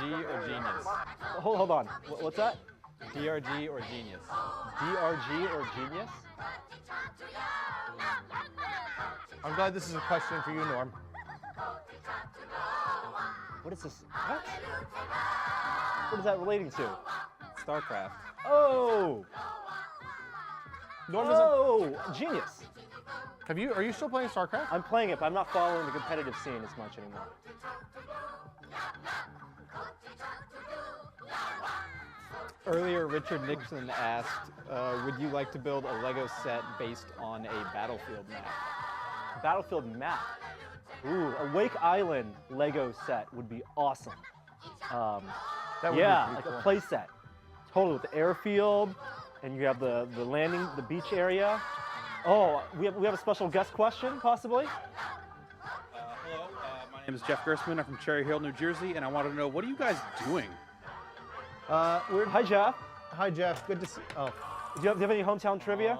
DRG or Genius? Hold on. What's that? DRG or Genius? DRG or Genius? I'm glad this is a question for you, Norm. What is this? What? What is that relating to? StarCraft. Oh! Norm doesn't. Oh! Genius. Are you still playing StarCraft? I'm playing it, but I'm not following the competitive scene as much anymore. Earlier, Richard Nixon asked, would you like to build a Lego set based on a Battlefield map? Battlefield map. Ooh, a Wake Island Lego set would be awesome. That would Yeah, be like pretty a cool. play set. Totally, with the airfield, and you have the landing, the beach area. Oh, we have a special guest question, possibly? Hello, my name is Jeff Gersman. I'm from Cherry Hill, New Jersey, and I wanted to know, what are you guys doing? Hi, Jeff. Hi, Jeff. Good to see. Oh. Do you have any hometown trivia?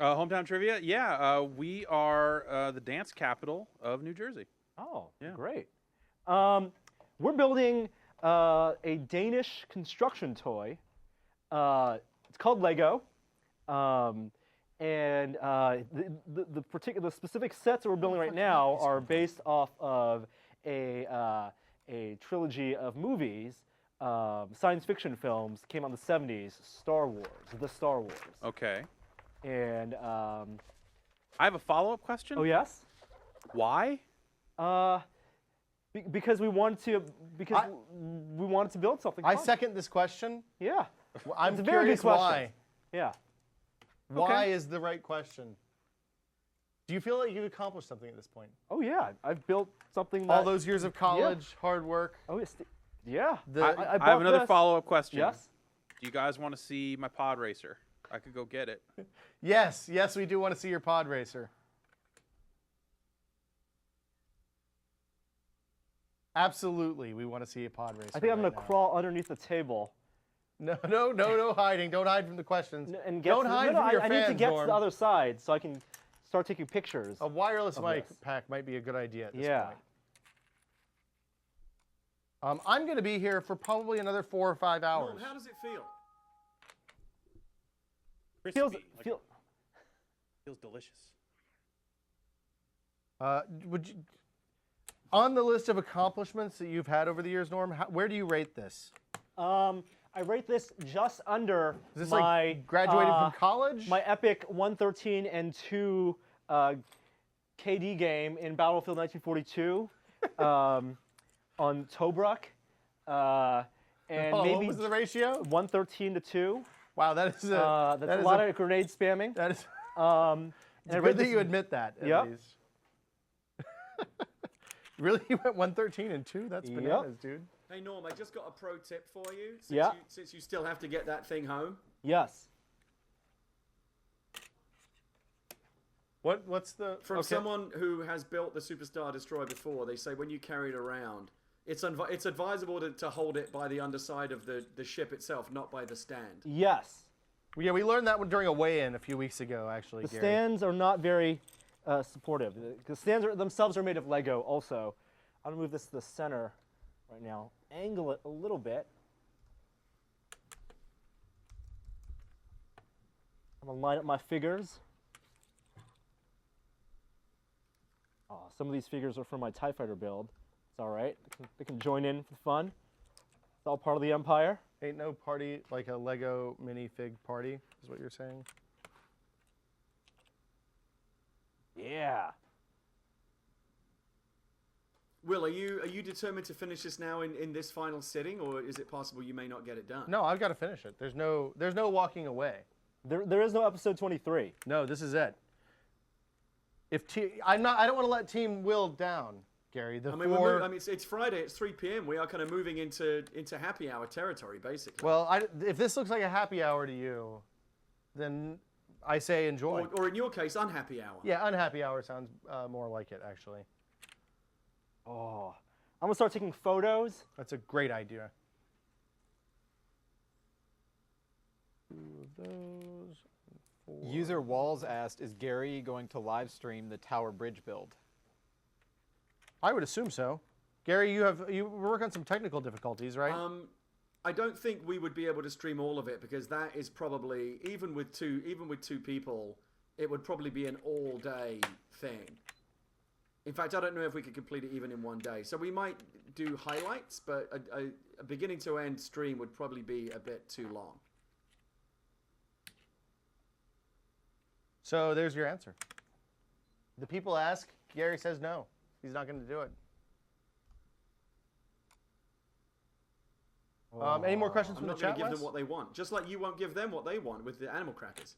Hometown trivia? Yeah, we are the dance capital of New Jersey. Oh, Yeah. great. We're building a Danish construction toy. It's called Lego. And the specific sets that we're building right now are based off of a trilogy of movies, science fiction films, came out in the 70s, The Star Wars. Okay. And, I have a follow-up question. oh yes? Why? Because we wanted to build something I fun. second this question. Yeah. Well, I'm It's a very good curious question. why. Yeah. Why is the right question? Do you feel like you've accomplished something at this point? Oh yeah, I've built something that. All those years of college, hard work. Oh yes. Yeah. I I bought have another this. follow-up question. Yes. Do you guys want to see my pod racer? I could go get it. Yes, we do want to see your pod racer. Absolutely, we want to see a pod racer. I think I'm right gonna now. crawl underneath the table. No hiding. Don't hide from the questions. And get Don't to, hide no, from your I fans, need to get Norm. to the other side so I can start taking pictures. A wireless mic this. pack might be a good idea at this Yeah. point. I'm going to be here for probably another 4 or 5 hours. Norm, how does it feel? feels Crispy, feels delicious. Would you, on the list of accomplishments that you've had over the years, Norm, where do you rate this? I rate this just under Is this my like graduating from college? my epic 113 and 2 KD game in Battlefield 1942 on Tobruk. And Oh, maybe what was the ratio? 113 to 2. Wow, that is a That's that a is lot of grenade spamming. that is And it's I good rate that this- you admit that. At Yep. least. Really, you went 113 and 2? That's Yep. bananas, dude. Hey Norm, I just got a pro tip for you. Since Yeah. since you still have to get that thing home. Yes. What's the From okay. someone who has built the Superstar Destroyer before, they say when you carry it around, it's advisable to hold it by the underside of the ship itself, not by the stand. Yes. Yeah, we learned that one during a weigh-in a few weeks ago, actually. The Gary. stands are not very supportive. The stands themselves are made of Lego also. I'm gonna move this to the center right now. Angle it a little bit. I'm gonna line up my figures. Oh, some of these figures are from my TIE Fighter build. It's all right. They can join in for fun. It's all part of the Empire. Ain't no party like a Lego minifig party, is what you're saying? Yeah. Will, are you determined to finish this now in this final sitting, or is it possible you may not get it done? No, I've got to finish it. There's no walking away. There is no episode 23. No, this is it. I don't want to let Team Will down, Gary. I mean, it's Friday. It's 3 p.m. We are kind of moving into happy hour territory, basically. Well, if this looks like a happy hour to you, then I say enjoy. or in your case, unhappy hour. Yeah, unhappy hour sounds more like it, actually. Oh, I'm gonna start taking photos. That's a great idea. 2 of those. 4. User Walls asked, is Gary going to live stream the Tower Bridge build? I would assume so. Gary, you work on some technical difficulties, right? I don't think we would be able to stream all of it because that is probably even with two people, it would probably be an all-day thing. In fact, I don't know if we could complete it even in one day. So we might do highlights, but a beginning to end stream would probably be a bit too long. So there's your answer. The people ask, Gary says no. He's not going to do it. Any more questions I'm from the not going chat, to give Wes? them what they want. Just like you won't give them what they want with the animal crackers.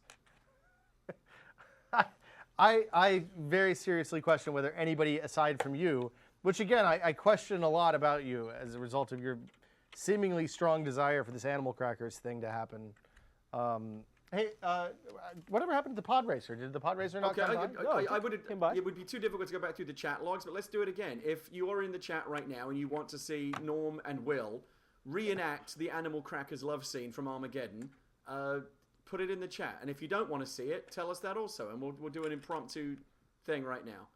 I very seriously question whether anybody aside from you, which again, I question a lot about you as a result of your seemingly strong desire for this animal crackers thing to happen. Hey, whatever happened to the pod racer? Did the pod racer not Okay, come by? it would be too difficult to go back through the chat logs, but let's do it again. If you are in the chat right now and you want to see Norm and Will reenact the animal crackers love scene from Armageddon, put it in the chat. And if you don't want to see it, tell us that also, and we'll do an impromptu thing right now.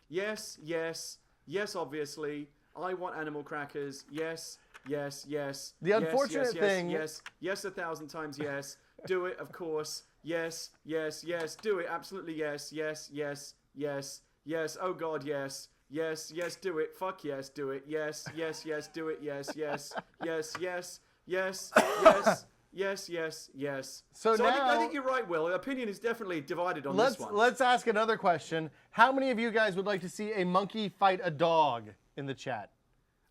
Yes, yes, yes, obviously. I want animal crackers. Yes, yes, yes. The yes, unfortunate yes, thing- Yes, yes, 1,000 times yes. Do it, of course. Yes, yes, yes. Do it, absolutely yes, yes, yes, yes, yes. Oh God, yes. Yes, yes, do it. Fuck yes, do it. Yes, yes, yes, do it. Yes, yes, yes, yes, yes, yes. Yes, yes, yes. So I now- think you're right, Will. Opinion is definitely divided on Let's this one. let's ask another question. How many of you guys would like to see a monkey fight a dog in the chat?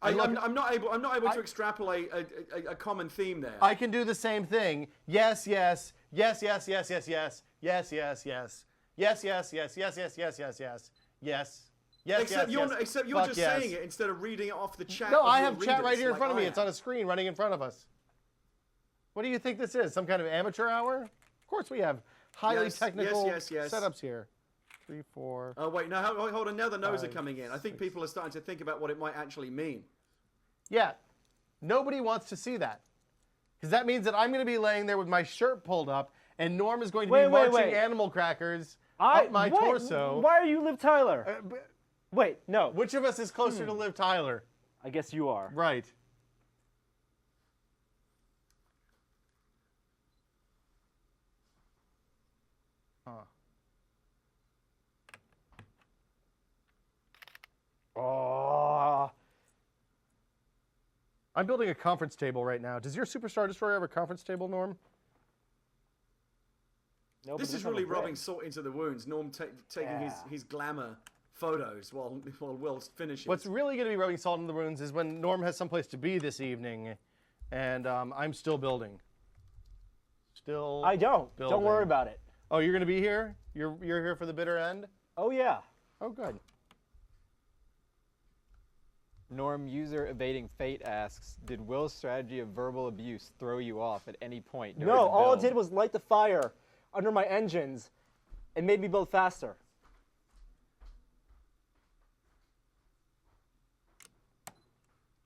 I'm not able to extrapolate a common theme there. I can do the same thing. Yes, yes, yes, yes, yes, yes, yes, yes, yes, yes, yes, yes, yes, yes, yes, yes, yes, yes, yes. Yes, Except yes, you're yes. you're Fuck just yes. saying it instead of reading it off the chat. No, of I your have chat right readers here in like front of I me. It's am. on a screen running in front of us. What do you think this is? Some kind of amateur hour? Of course we have highly Yes, technical yes, yes, yes. setups here. 3, 4. Oh wait, no, hold on. Now the no's are 5, coming in. I think 6. people are starting to think about what it might actually mean. Yeah. Nobody wants to see that. Because that means that I'm going to be laying there with my shirt pulled up, and Norm is going to be marching animal crackers up my torso. Why are you Liv Tyler? Wait, no. Which of us is closer to Liv Tyler? I guess you are. Right. Oh. I'm building a conference table right now. Does your Superstar Destroyer have a conference table, Norm? No, but This it is doesn't have really a brick. rubbing salt into the wounds. Norm taking his glamour photos while Will finishes. What's really going to be rubbing salt in the wounds is when Norm has someplace to be this evening, and I'm still building. Still. I don't. building. Don't worry about it. Oh, you're going to be here? You're here for the bitter end? Oh, yeah. Oh, good. Norm, user evading fate asks, did Will's strategy of verbal abuse throw you off at any point during No, the all it build? did was light the fire under my engines and made me build faster.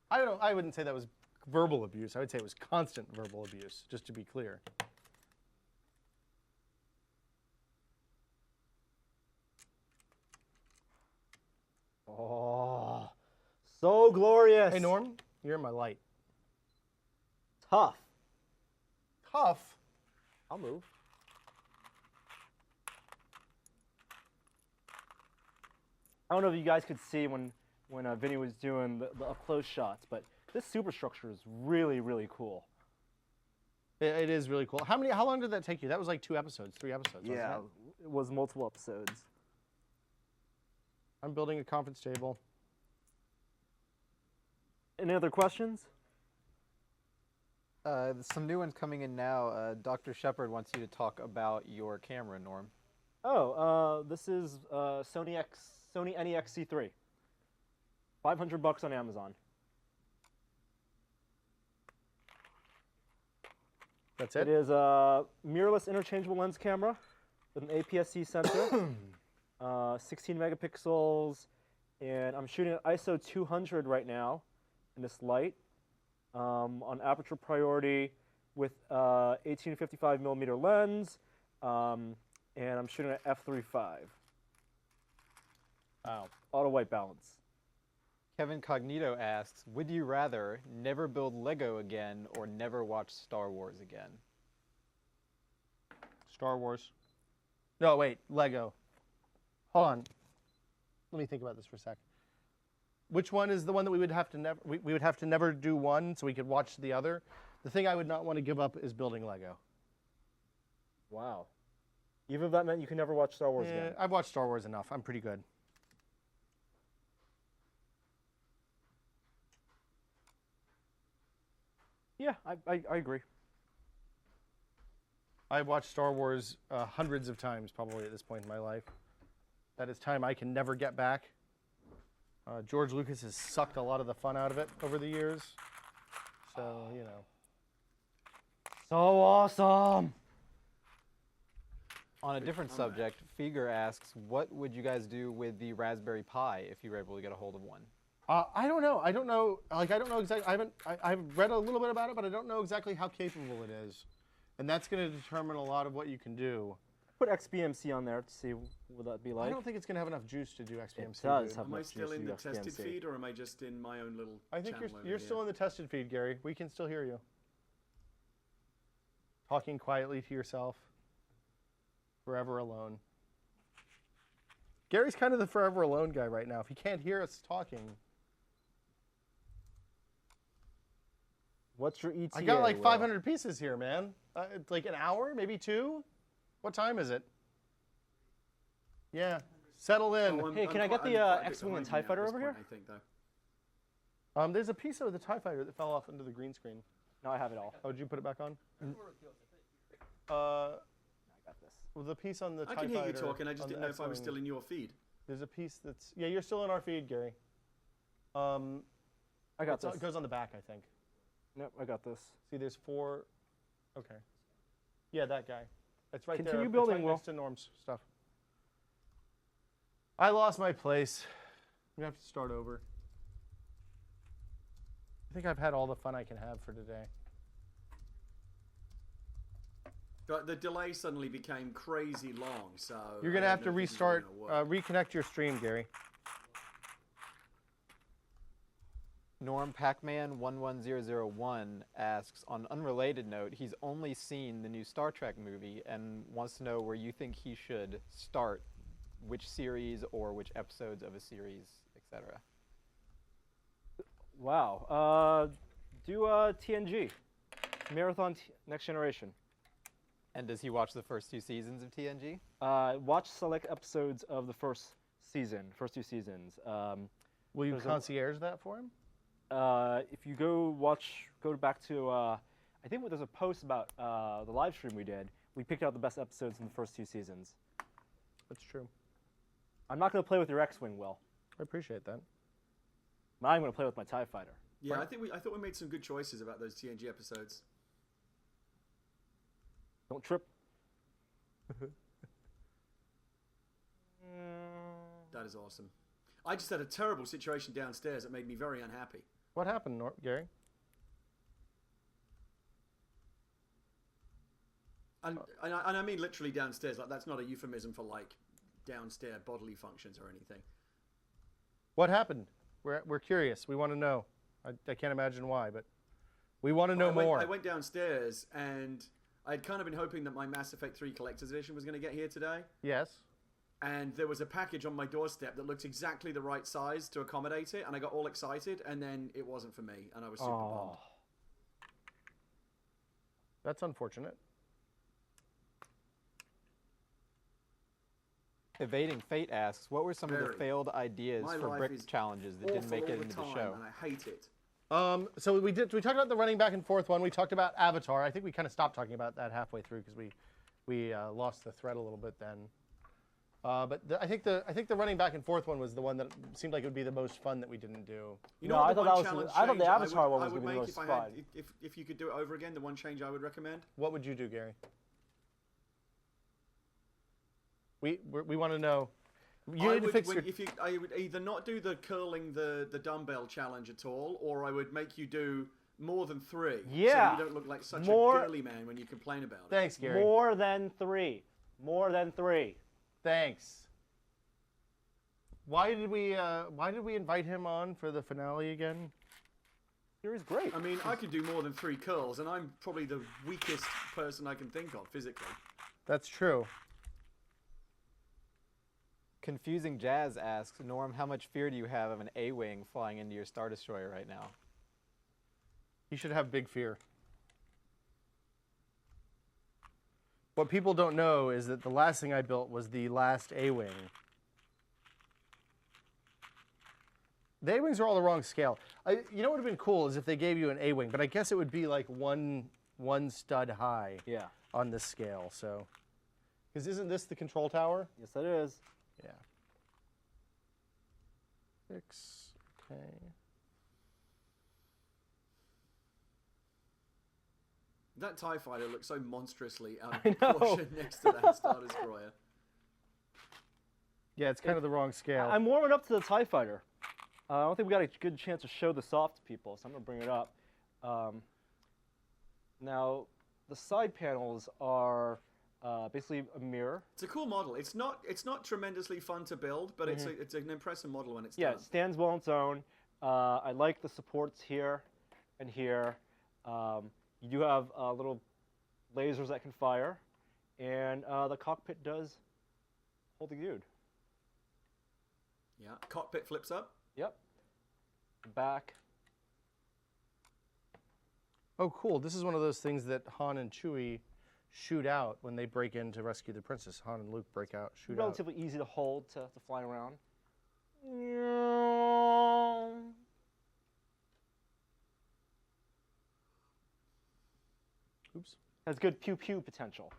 I wouldn't say that was verbal abuse. I would say it was constant verbal abuse, just to be clear. Oh, so glorious. Hey, Norm, you're in my light. Tough. Tough. I'll move. I don't know if you guys could see when Vinny was doing the up-close shots, but this superstructure is really, really cool. It is really cool. How long did that take you? That was like 2 episodes, 3 episodes, wasn't it? It was multiple episodes. I'm building a conference table. Any other questions? Some new ones coming in now. Dr. Shepard wants you to talk about your camera, Norm. Oh, this is Sony NEX-C3. $500 on Amazon. That's It it? is a mirrorless interchangeable lens camera with an APS-C sensor, 16 megapixels, and I'm shooting at ISO 200 right now in this light on aperture priority with 1855 millimeter lens, and I'm shooting at f3.5. Wow. Auto white balance. Kevin Cognito asks, would you rather never build Lego again or never watch Star Wars again? Star Wars. No, wait, Lego. Hold on. Let me think about this for a sec. Which one is the one that we would have to never we would have to never do one so we could watch the other? The thing I would not want to give up is building Lego. Wow. Even if that meant you can never watch Star Wars Yeah, again. I've watched Star Wars enough. I'm pretty good. Yeah, I agree. I've watched Star Wars hundreds of times probably at this point in my life. That is time I can never get back. George Lucas has sucked a lot of the fun out of it over the years. So, you know. So awesome. On a different subject, Feger asks, what would you guys do with the Raspberry Pi if you were able to get a hold of one? I don't know. I don't know. Like, I don't know exactly. I've read a little bit about it, but I don't know exactly how capable it is. And that's going to determine a lot of what you can do. Put XBMC on there to see what that be like. I don't think it's going to have enough juice to do XBMC. It does dude. have Am I enough still juice in to the do tested XBMC. feed, or am I just in my own little? I think channel you're over still here? in the tested feed, Gary. We can still hear you. Talking quietly to yourself. Forever alone. Gary's kind of the forever alone guy right now. If he can't hear us talking. What's your ETA? I got like Will? 500 pieces here, man. It's like an hour, maybe 2. What time is it? Yeah. Settle in. Oh, Hey, can I get I'm the, quite a bit X-Wing and behind you TIE now at fighter this over point, here? I think, though. There's a piece of the TIE fighter that fell off into the green screen. No, I have it all. Oh, did you put it back on? I got this. Well, the piece on the I TIE can hear you fighter, talking. I just on didn't the know if I was X-Wing, still in your feed. There's a piece that's... Yeah, you're still in our feed, Gary. I got It this. goes on the back, I think. Nope, I got this. See, there's 4... Okay. Yeah, that guy. It's right there. Continue It's building, right Will. next to Norm's stuff. I lost my place. We have to start over. I think I've had all the fun I can have for today. But the delay suddenly became crazy long, so You're I going to don't have to know if this is really restart, gonna work. reconnect your stream, Gary. Norm Pacman11001 asks, on an unrelated note, he's only seen the new Star Trek movie and wants to know where you think he should start, which series or which episodes of a series, etc. Wow. Do TNG. Marathon Next Generation. And does he watch the first 2 seasons of TNG? Watch select episodes of the first season, first 2 seasons. Will you There's a- concierge that for him? If you go back to, I think there's a post about the live stream we did. We picked out the best episodes in the first 2 seasons. That's true. I'm not going to play with your X-Wing, Will. I appreciate that. But I'm going to play with my TIE Fighter. Yeah, I thought we made some good choices about those TNG episodes. Don't trip. That is awesome. I just had a terrible situation downstairs that made me very unhappy. What happened, Gary? And I mean literally downstairs. Like, that's not a euphemism for like downstairs bodily functions or anything. What happened? We're curious. We want to know. I can't imagine why, but we want to know more. I went downstairs and I'd kind of been hoping that my Mass Effect 3 Collector's Edition was going to get here today. Yes. And there was a package on my doorstep that looked exactly the right size to accommodate it, and I got all excited, and then it wasn't for me, and I was super bummed. That's unfortunate. Evading Fate asks, what were some of the Very. failed ideas My for life brick is challenges that didn't Awful make it all into the the time, show? and I hate it. So we talked about the running back and forth one. We talked about Avatar. I think we kind of stopped talking about that halfway through because we lost the thread a little bit then. But I think the running back and forth one was the one that seemed like it would be the most fun that we didn't do. You No, know what I the thought one that was- challenge I thought the change Avatar one I was would gonna be the make most if I had, fun. if you could do it over again, the one change I would recommend. What would you do, Gary? We want to know. You need to fix your. I would either not do the curling the dumbbell challenge at all, or I would make you do more than 3. Yeah. So you don't look like such More- a girly man when you complain about it. Thanks, Gary. More than 3. More than 3. Thanks. Why did we invite him on for the finale again? Series great. I mean, I could do more than 3 curls, and I'm probably the weakest person I can think of physically. That's true. Confusing Jazz asks, Norm, how much fear do you have of an A-wing flying into your Star Destroyer right now? He should have big fear. What people don't know is that the last thing I built was the last A-wing. The A-wings are all the wrong scale. You know what would have been cool is if they gave you an A-wing, but I guess it would be like one stud high Yeah. on this scale. So, because isn't this the control tower? Yes, that is. Yeah. 6. Okay. That TIE fighter looks so monstrously out I of know. proportion next to that Star Destroyer. Yeah, it's kind of the wrong scale. I'm warming up to the TIE Fighter. I don't think we got a good chance to show this off to people, so I'm going to bring it up. Now, the side panels are basically a mirror. It's a cool model. It's not tremendously fun to build, but it's an impressive model when it's Yeah, done. it stands well on its own. I like the supports here and here. You do have little lasers that can fire, and the cockpit does hold the dude. Yeah, cockpit flips up. Yep. Back. Oh, cool. This is one of those things that Han and Chewie shoot out when they break in to rescue the princess. Han and Luke break out, shoot out. Relatively easy to hold to fly around. Oops. Has good pew-pew potential.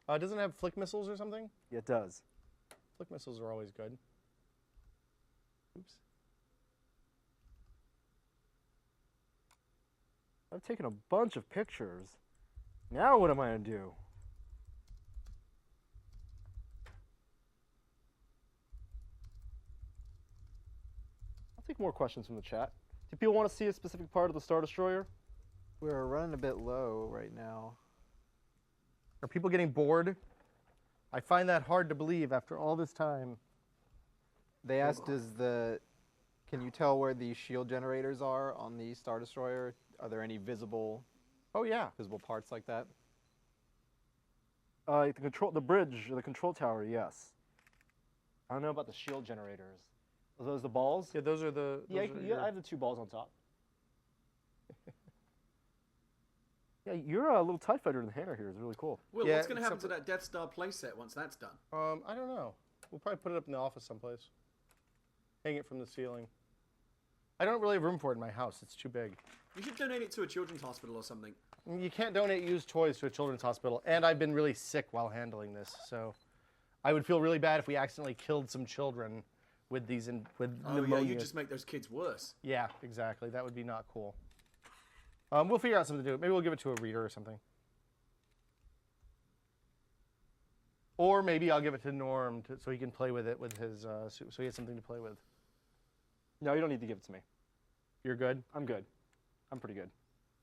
Doesn't it have flick missiles or something? Yeah, it does. Flick missiles are always good. Oops. I've taken a bunch of pictures. Now what am I going to do? I'll take more questions from the chat. Do people want to see a specific part of the Star Destroyer? We're running a bit low right now. Are people getting bored? I find that hard to believe after all this time. They asked, can you tell where the shield generators are on the Star Destroyer? Are there any visible Oh, yeah. parts like that? The bridge, or the control tower, yes. I don't know about the shield generators. Are those the balls? Yeah, those are the... Yeah, those are your- I have the 2 balls on top. Yeah, your little TIE fighter in the hangar here is really cool. Will, Yeah, what's going to happen except to that Death Star playset once that's done? I don't know. We'll probably put it up in the office someplace. Hang it from the ceiling. I don't really have room for it in my house. It's too big. You should donate it to a children's hospital or something. You can't donate used toys to a children's hospital, and I've been really sick while handling this, so I would feel really bad if we accidentally killed some children with these with Oh pneumonia. yeah, you just make those kids worse. Yeah, exactly. That would be not cool. We'll figure out something to do. Maybe we'll give it to a reader or something. Or maybe I'll give it to Norm so he can play with it with his so he has something to play with. No, you don't need to give it to me. You're good? I'm good. I'm pretty good.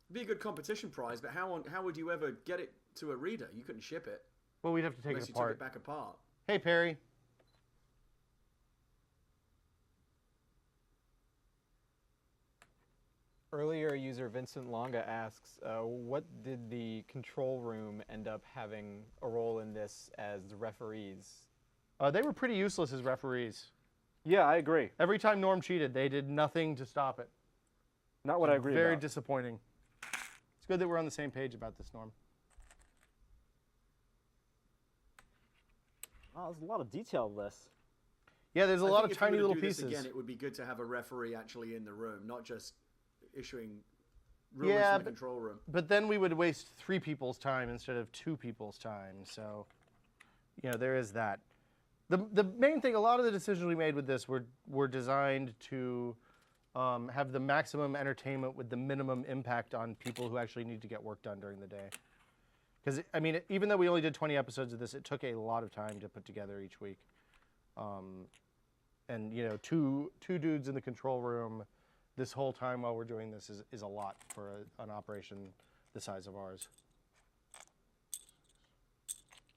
It'd be a good competition prize, but how would you ever get it to a reader? You couldn't ship it Well, we'd have to take unless it you took apart. it back apart. Hey, Perry. Earlier, user Vincent Longa asks, what did the control room end up having a role in this as referees? They were pretty useless as referees. Yeah, I agree. Every time Norm cheated, they did nothing to stop it. Not what I agree Very about. disappointing. It's good that we're on the same page about this, Norm. Oh, there's a lot of detail in this. Yeah, there's a I lot think of if we tiny were to little do this pieces. Again, it would be good to have a referee actually in the room, not just issuing rulers Yeah, from the but- control room. But then we would waste 3 people's time instead of 2 people's time. So, there is that. The main thing, a lot of the decisions we made with this were designed to have the maximum entertainment with the minimum impact on people who actually need to get work done during the day. Because, I mean, even though we only did 20 episodes of this, it took a lot of time to put together each week. And, two dudes in the control room this whole time while we're doing this is a lot for an operation the size of ours.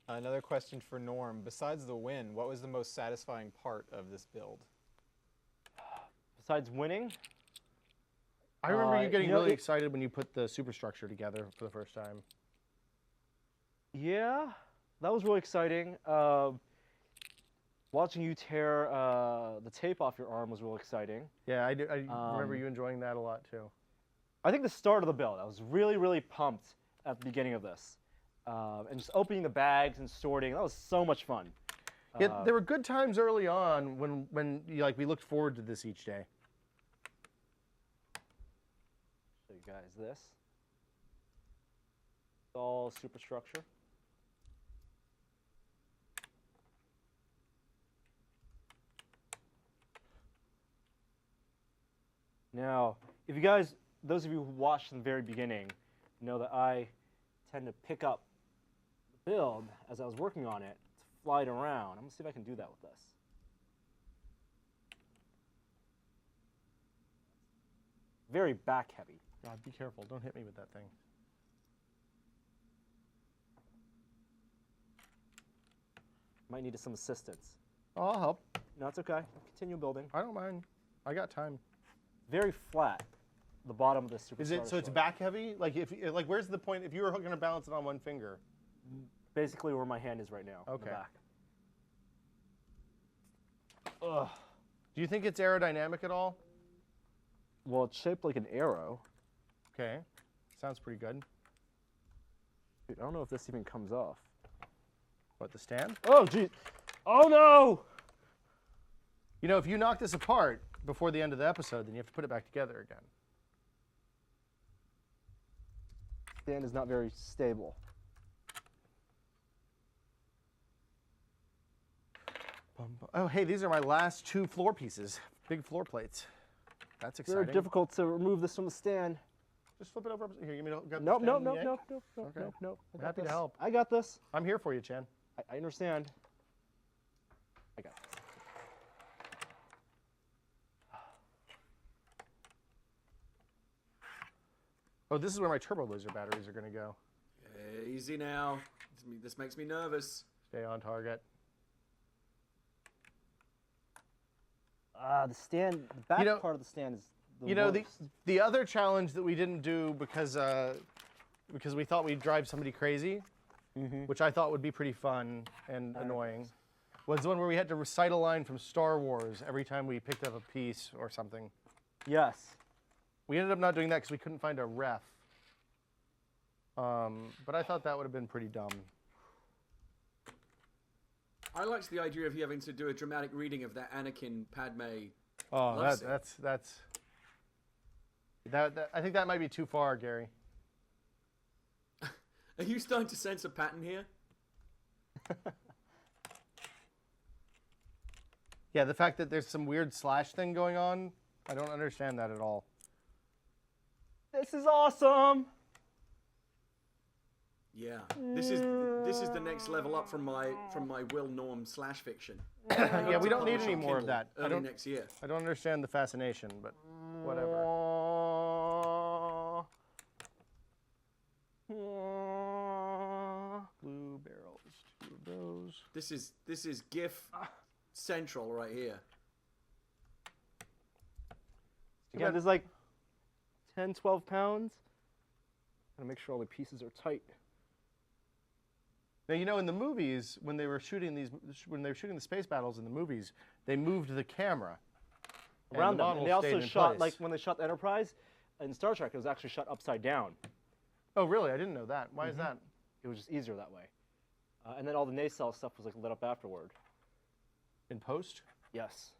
Another question for Norm. Besides the win, what was the most satisfying part of this build? Besides winning, I remember you getting you know, really it- excited when you put the superstructure together for the first time. yeah, that was really exciting. Watching you tear the tape off your arm was real exciting. Yeah, I remember Um, you enjoying that a lot too. I think the start of the build, I was really, really pumped at the beginning of this. And just opening the bags and sorting, that was so much fun. Yeah, there were good times early on when we looked forward to this each day. Show you guys this. It's all superstructure. Now, if you guys, those of you who watched from the very beginning, know that I tend to pick up the build as I was working on it to fly it around. I'm gonna see if I can do that with this. Very back heavy. God, be careful! Don't hit me with that thing. Might need some assistance. Oh, I'll help. No, it's okay. Continue building. I don't mind. I got time. Very flat, the bottom of the super. Is it so? It's back heavy. Where's the point? If you were going to balance it on one finger. Basically where my hand is right now. In the Okay. back. Ugh. Do you think it's aerodynamic at all? Well, it's shaped like an arrow. Okay, sounds pretty good. Dude, I don't know if this even comes off. What, the stand? Oh, geez. Oh, no! You know, if you knock this apart before the end of the episode, then you have to put it back together again. Stand is not very stable. Oh, hey, these are my last 2 floor pieces. Big floor plates. That's exciting. Very difficult to remove this from the stand. Just flip it over. Here, give me the Nope, nope, nope, yank. nope, nope, nope, Okay. nope, nope. I I'm got happy to this. help. I got this. I'm here for you, Chan. I understand. I got this. Oh, this is where my turbo laser batteries are going to go. Easy now. This makes me nervous. Stay on target. The stand, the back know- part of the stand is the You know, worst. the other challenge that we didn't do because we thought we'd drive somebody crazy, which I thought would be pretty fun and annoying, was the one where we had to recite a line from Star Wars every time we picked up a piece or something. Yes. We ended up not doing that because we couldn't find a ref. But I thought that would have been pretty dumb. I liked the idea of you having to do a dramatic reading of that Anakin Padme. Oh, Love scene. that I think that might be too far, Gary. Are you starting to sense a pattern here? Yeah, the fact that there's some weird slash thing going on, I don't understand that at all. This is awesome. Yeah, this is the next level up from my Will Norm slash fiction. Yeah, we don't need Publish any on more of Kindle that. Early next year. I don't understand the fascination, but whatever. Blue barrels, 2 of those. This is GIF central right here. Again, there's like 10, 12 pounds. Gotta make sure all the pieces are tight. Now, you know, in the movies, when they were shooting the space battles in the movies, they moved the camera and Around the them. model And they also stayed in shot, place. like when they shot the Enterprise in Star Trek, it was actually shot upside down. Oh, really? I didn't know that. Why is that? It was just easier that way. And then all the nacelle stuff was like lit up afterward. In post? Yes.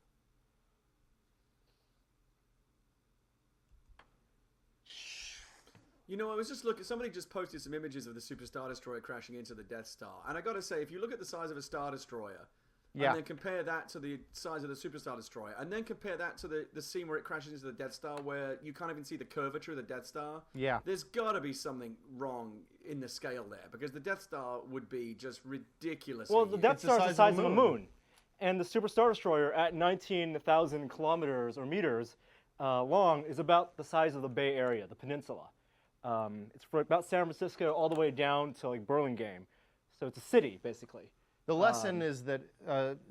You know, I was just looking. Somebody just posted some images of the Super Star Destroyer crashing into the Death Star, and I got to say, if you look at the size of a Star Destroyer, Yeah. and then compare that to the size of the Super Star Destroyer, and then compare that to the scene where it crashes into the Death Star, where you can't even see the curvature of the Death Star. Yeah. There's got to be something wrong in the scale there, because the Death Star would be just ridiculously. Well, the huge. Death It's the Star is size the of size the of a moon. moon. And the Super Star Destroyer at 19,000 kilometers or meters long is about the size of the Bay Area, the peninsula. It's from about San Francisco all the way down to like Burlingame. So it's a city, basically. The lesson is that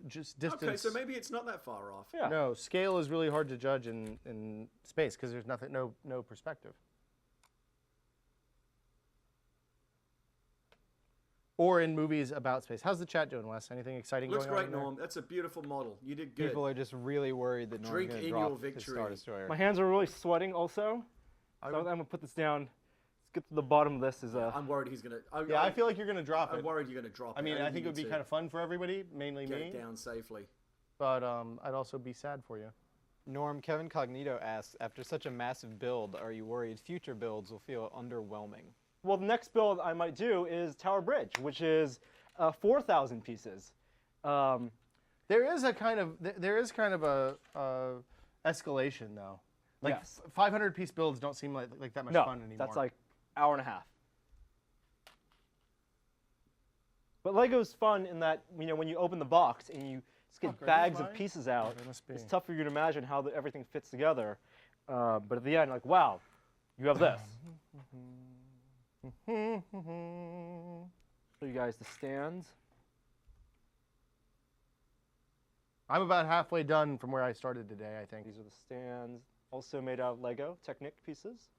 just distance. Okay, so maybe it's not that far off. Yeah. No, scale is really hard to judge in space because there's nothing, no perspective. Or in movies about space. How's the chat doing, Wes? Anything exciting Looks going on? great, in there? Norm. That's a beautiful model. You did good. People are just really worried that Norm's Drink going to in drop your his victory. Star Destroyer. My hands are really sweating also. So I'm going to put this down. Let's get to the bottom of this. I'm worried he's gonna. Yeah, I feel like you're going to drop I'm it. worried you're gonna drop it. I mean, I think it would be need kind to of fun for everybody, mainly get me. it down safely. But I'd also be sad for you. Norm, Kevin Cognito asks, after such a massive build, are you worried future builds will feel underwhelming? Well, the next build I might do is Tower Bridge, which is 4,000 pieces. There is kind of a escalation though. Like Yes. 500-piece builds don't seem like that much No, fun anymore. that's like hour and a half. But Lego's fun in that when you open the box and you just get Fuck, are these bags of mine? pieces out, They must be. it's tough for you to imagine how everything fits together. But at the end, like, wow, you have this. Show you guys the stands. I'm about halfway done from where I started today, I think. These are the stands, also made out of Lego Technic pieces.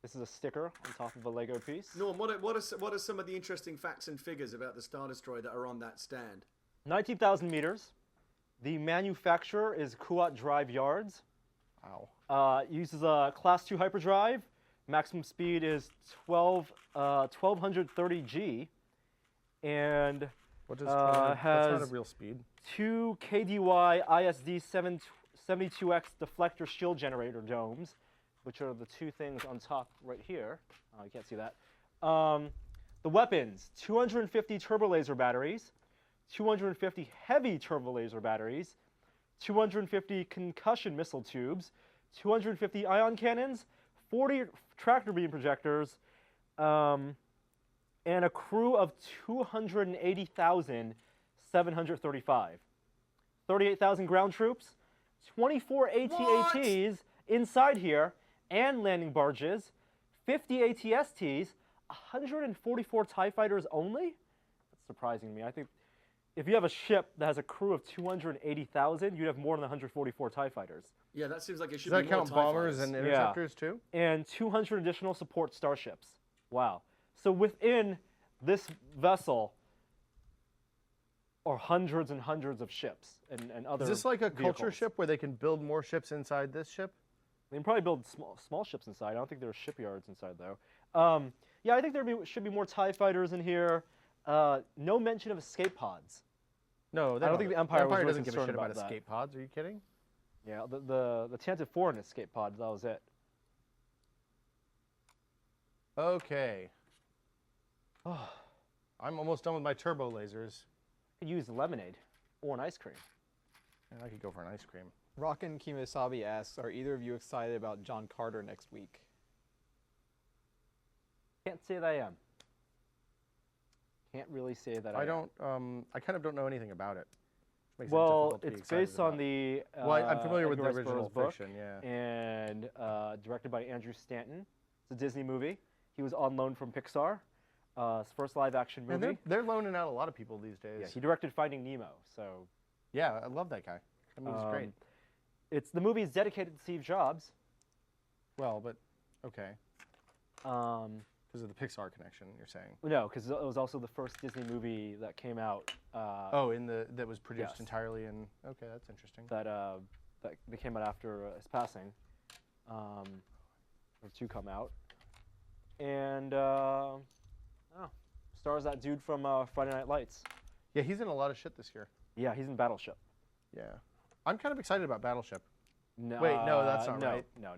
This is a sticker on top of a Lego piece. Norm, what are some of the interesting facts and figures about the Star Destroyer that are on that stand? 19,000 meters. The manufacturer is Kuat Drive Yards. Wow. Uses a Class 2 hyperdrive. Maximum speed is 1230 G. And What does has that's not a real speed. 2 KDY ISD 72X deflector shield generator domes, which are the two things on top right here. You can't see that. The weapons, 250 turbo laser batteries, 250 heavy turbo laser batteries, 250 concussion missile tubes, 250 ion cannons, 40 tractor beam projectors, and a crew of 280,735. 38,000 ground troops, 24 AT-ATs inside here, and landing barges, 50 ATSTs, 144 TIE fighters only? That's surprising to me. I think if you have a ship that has a crew of 280,000, you'd have more than 144 TIE fighters. Yeah, that seems like it should Does be that more count TIE bombers fighters. and interceptors too? And 200 additional support starships. Wow. So within this vessel are hundreds and hundreds of ships and other Is this like a culture vehicles. ship where they can build more ships inside this ship? They can probably build small ships inside. I don't think there are shipyards inside, though. Yeah, I think should be more TIE fighters in here. No mention of escape pods. No, they I don't think the Empire was really doesn't give a concerned shit about about that. escape pods. Are you kidding? Yeah, the Tantive 4 and escape pods, that was it. Okay. I'm almost done with my turbo lasers. I could use lemonade or an ice cream. And I could go for an ice cream. Rockin' Kimasabi asks, are either of you excited about John Carter next week? Can't say that I am. Can't really say that I I am. don't. I kind of don't know anything about it. Which makes it Well, difficult to be it's excited based on about. the Well, I'm familiar with the Edgar Rice original Burroughs book, fiction. Yeah. and directed by Andrew Stanton. It's a Disney movie. He was on loan from Pixar. His first live-action movie. And they're loaning out a lot of people these days. Yeah, he directed Finding Nemo. So Yeah, I love that guy. That movie's great. the movie is dedicated to Steve Jobs. Well, but okay, Um, because of the Pixar connection, you're saying. no, because it was also the first Disney movie that came out. Oh, that was produced yes. entirely in. Okay, that's interesting. that came out after his passing. Or two come out, and stars that dude from Friday Night Lights. Yeah, he's in a lot of shit this year. Yeah, he's in Battleship. Yeah, I'm kind of excited about Battleship. No, Wait, no, that's not no, right. No.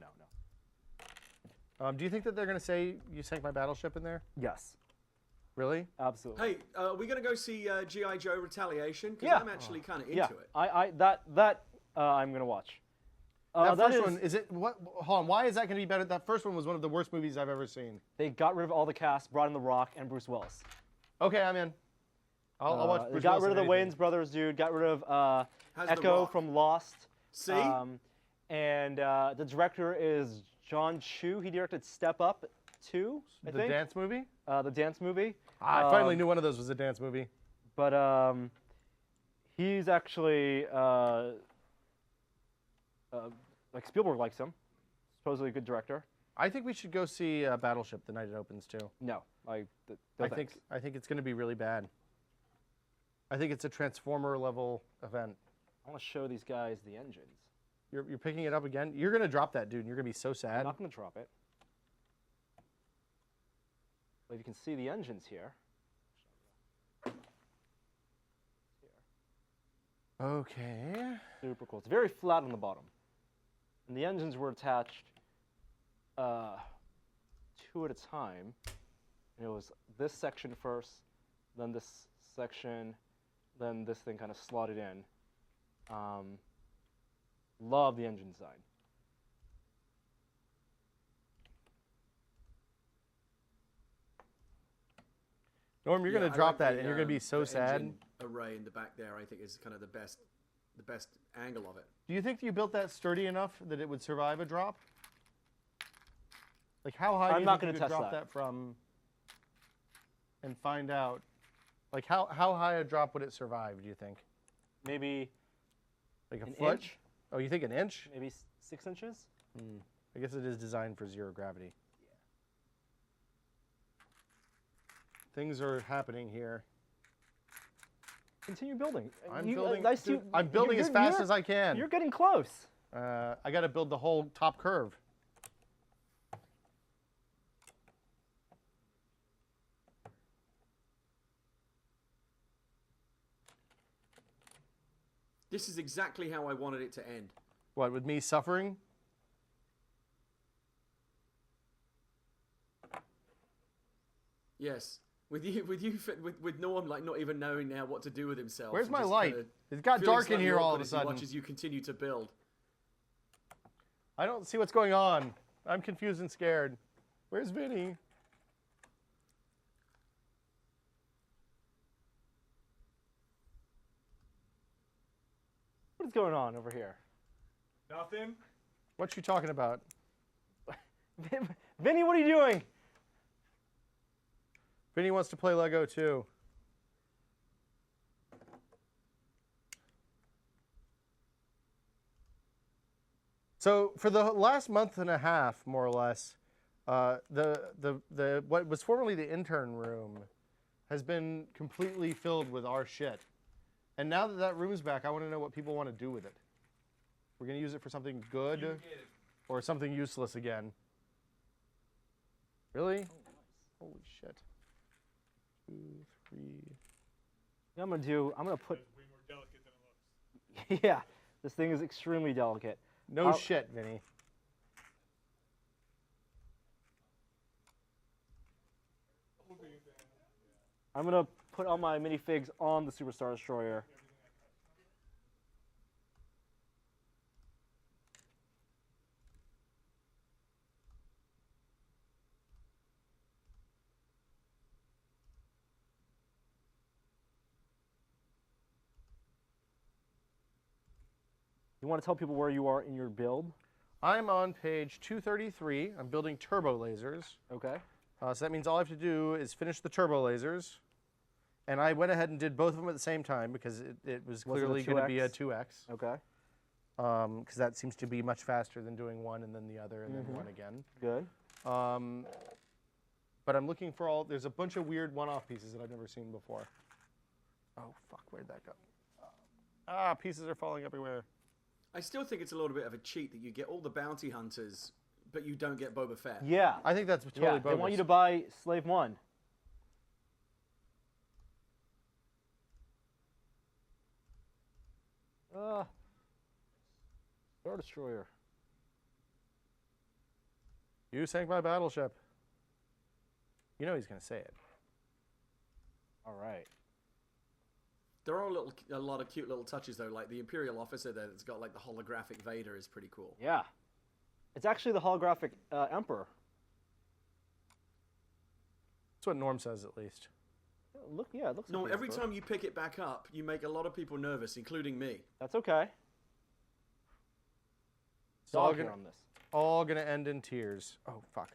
Do you think that they're going to say you sank my battleship in there? Yes, Really? absolutely. Hey, are we going to go see G.I. Joe Retaliation? Because Yeah. I'm actually kind of into Yeah, it. I'm gonna watch. That that first is- one, is it what? Hold on, why is that going to be better? That first one was one of the worst movies I've ever seen. They got rid of all the cast, brought in The Rock and Bruce Willis. Okay, I'm in. I'll watch. They Bruce got Willis rid of in the anything. Wayans brothers, dude. Got rid of How's The Echo Rock? from Lost. See? And the director is John Chu. He directed Step Up 2, I The think. dance movie. the dance movie. I finally knew one of those was a dance movie. But he's actually like Spielberg likes him. Supposedly a good director. I think we should go see Battleship the night it opens too. No, no I thanks. think it's going to be really bad. I think it's a Transformer level event. I want to show these guys the engines. You're picking it up again. You're going to drop that, dude. And you're going to be so I'm sad. not going to drop it. But you can see the engines here. Okay. Super cool. It's very flat on the bottom. And the engines were attached 2 at a time. And it was this section first, then this section, then this thing kind of slotted in. Love the engine design. Norm, you're Yeah, going I to drop like that, the, and you're going to be so the sad. engine array in the back there, I think, is kind of the best angle of it. Do you think you built that sturdy enough that it would survive a drop? Like, how high I'm do you not think you gonna could test drop that. that from and find out? Like, how high a drop would it survive, do you think? Maybe Like a an foot? inch, Oh, you think an inch? maybe 6 inches. I guess it is designed for zero gravity. Things are happening here. Continue building. I'm You- building. nice dude, to- I'm building as fast as I can. You're getting close. I got to build the whole top curve. This is exactly how I wanted it to end. What, with me suffering? Yes, with Norm like not even knowing now what to do with himself. Where's and my just light? kinda It got feeling dark in slightly here all awkward of a as he sudden. watches you continue to build. I don't see what's going on. I'm confused and scared. Where's Vinny? What is going on over here? Nothing. What you talking about? Vinny, what are you doing? Vinny wants to play Lego too. So for the last month and a half, more or less, the what was formerly the intern room has been completely filled with our shit. And now that that room's back, I want to know what people want to do with it. We're gonna use it for something good, or something useless again. Really? Holy shit. 2, 3. I'm gonna put. It's way more delicate than it looks. Yeah, this thing is extremely delicate. No I'll- shit, Vinny. I'm gonna put all my minifigs on the Superstar Destroyer. You want to tell people where you are in your build? I'm on page 233. I'm building turbo lasers. Okay. So that means all I have to do is finish the turbo lasers. And I went ahead and did both of them at the same time because it was Was it a clearly going to be a 2x? 2x. Okay. Because that seems to be much faster than doing one and then the other and then one again. Good. But I'm looking for all. There's a bunch of weird one-off pieces that I've never seen before. Oh, fuck. Where'd that go? Pieces are falling everywhere. I still think it's a little bit of a cheat that you get all the bounty hunters, but you don't get Boba Fett. Yeah. I think that's totally Yeah. bogus. They want you to buy Slave One. Star Destroyer. You sank my battleship. You know he's going to say it. All right. There are a lot of cute little touches though, like the Imperial officer there that's got like the holographic Vader is pretty cool. Yeah. It's actually the holographic Emperor. That's what Norm says, at least. Look, yeah, it looks No, like the every Emperor. time you pick it back up, you make a lot of people nervous, including me. That's okay. It's all Dog gonna, hair on this. all gonna end in tears. Oh, fuck.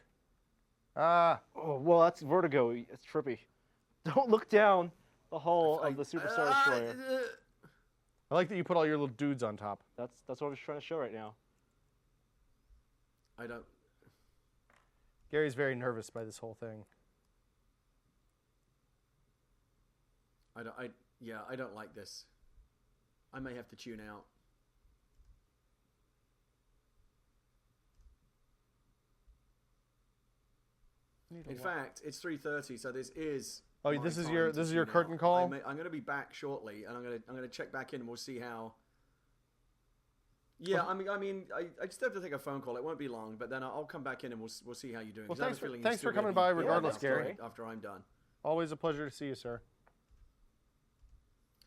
Ah, Oh, well, that's vertigo. It's trippy. Don't look down the hull of the Superstar Destroyer. I like that you put all your little dudes on top. That's what I was trying to show right now. I don't. Gary's very nervous by this whole thing. I don't like this. I may have to tune out. In fact, it's 3:30, so this is. Oh, my this is time your to your tune curtain out. call. I'm going to be back shortly, and I'm going to check back in, and we'll see how. Yeah, I just have to take a phone call. It won't be long, but then I'll come back in and we'll see how you're doing. Well, 'Cause I have thanks a feeling thanks you're for still coming gonna by, be regardless, after Gary. After I'm done. Always a pleasure to see you, sir.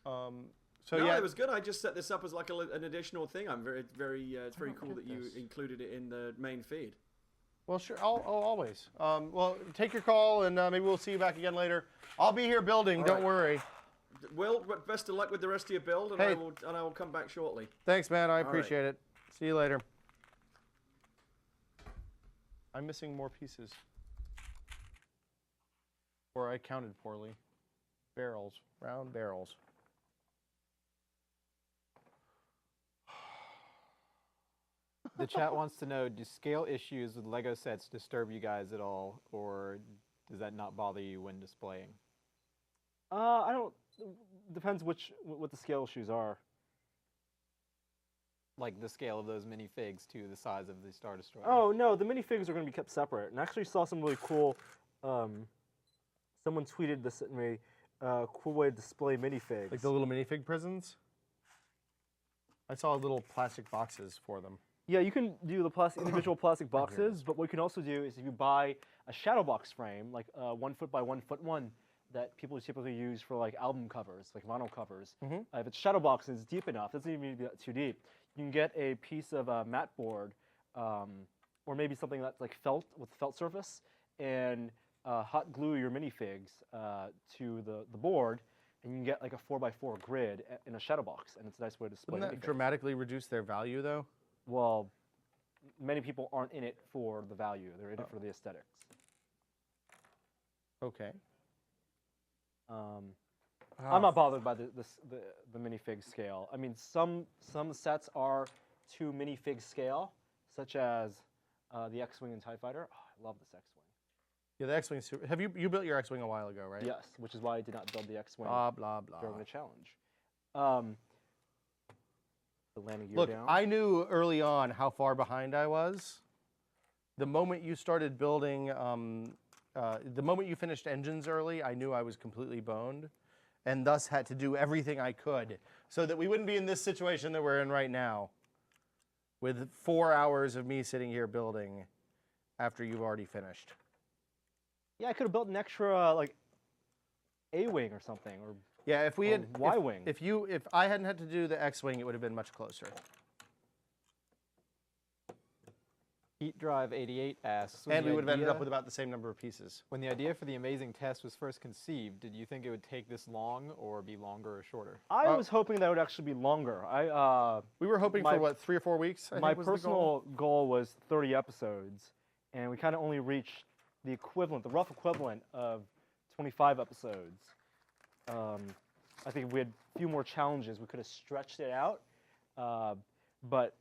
So No, yeah, it was good. I just set this up as like an additional thing. I'm it's very cool get that you this. included it in the main feed. Well, sure. Always. Well, take your call, and maybe we'll see you back again later. I'll be here building. All Don't right. worry. Will, best of luck with the rest of your build, and Hey. I will come back shortly. Thanks, man. I right. appreciate it. See you later. I'm missing more pieces. Or I counted poorly. Barrels. Round barrels. The chat wants to know, do scale issues with Lego sets disturb you guys at all, or does that not bother you when displaying? I don't. Depends what the scale issues are. Like the scale of those minifigs to the size of the Star Destroyer? Oh no, the minifigs are going to be kept separate. And I actually saw some really cool. Someone tweeted this at me. Cool way to display minifigs. Like the little minifig prisons? I saw little plastic boxes for them. Yeah, you can do the individual plastic boxes, but what you can also do is if you buy a shadow box frame, like 1 foot by 1 foot one, that people typically use for like album covers, like vinyl covers. If it's shadow box and it's deep enough, it doesn't even need to be that too deep. You can get a piece of mat board, or maybe something that's like felt with felt surface, and hot glue your minifigs to the board, and you can get like a 4x4 grid in a shadow box, and it's a nice way to display Wouldn't that minifigs. dramatically reduce their value, though? Well, many people aren't in it for the value; they're in it for the aesthetics. Okay. I'm not bothered by the minifig scale. I mean, some sets are to minifig scale, such as the X-wing and TIE Fighter. Oh, I love this X-wing. Yeah, the X-wing. Have you built your X-wing a while ago, right? Yes, which is why I did not build the X-wing Blah blah blah. during the challenge. The landing gear Look, down. I knew early on how far behind I was. The moment you started building, the moment you finished engines early, I knew I was completely boned, and thus had to do everything I could so that we wouldn't be in this situation that we're in right now, with 4 hours of me sitting here building after you've already finished. Yeah, I could have built an extra like A-wing or something, or Yeah, if we had Y-wing. if I hadn't had to do the X-wing, it would have been much closer. Heat Drive 88 asks, And we would have ended up with about the same number of pieces. when the idea for the amazing test was first conceived, did you think it would take this long or be longer or shorter? I was hoping that would actually be longer. We were hoping My- for what, 3 or 4 weeks? I My think was the goal? personal goal was 30 episodes, and we kind of only reached the equivalent, the rough equivalent of 25 episodes. I think if we had a few more challenges, we could have stretched it out, but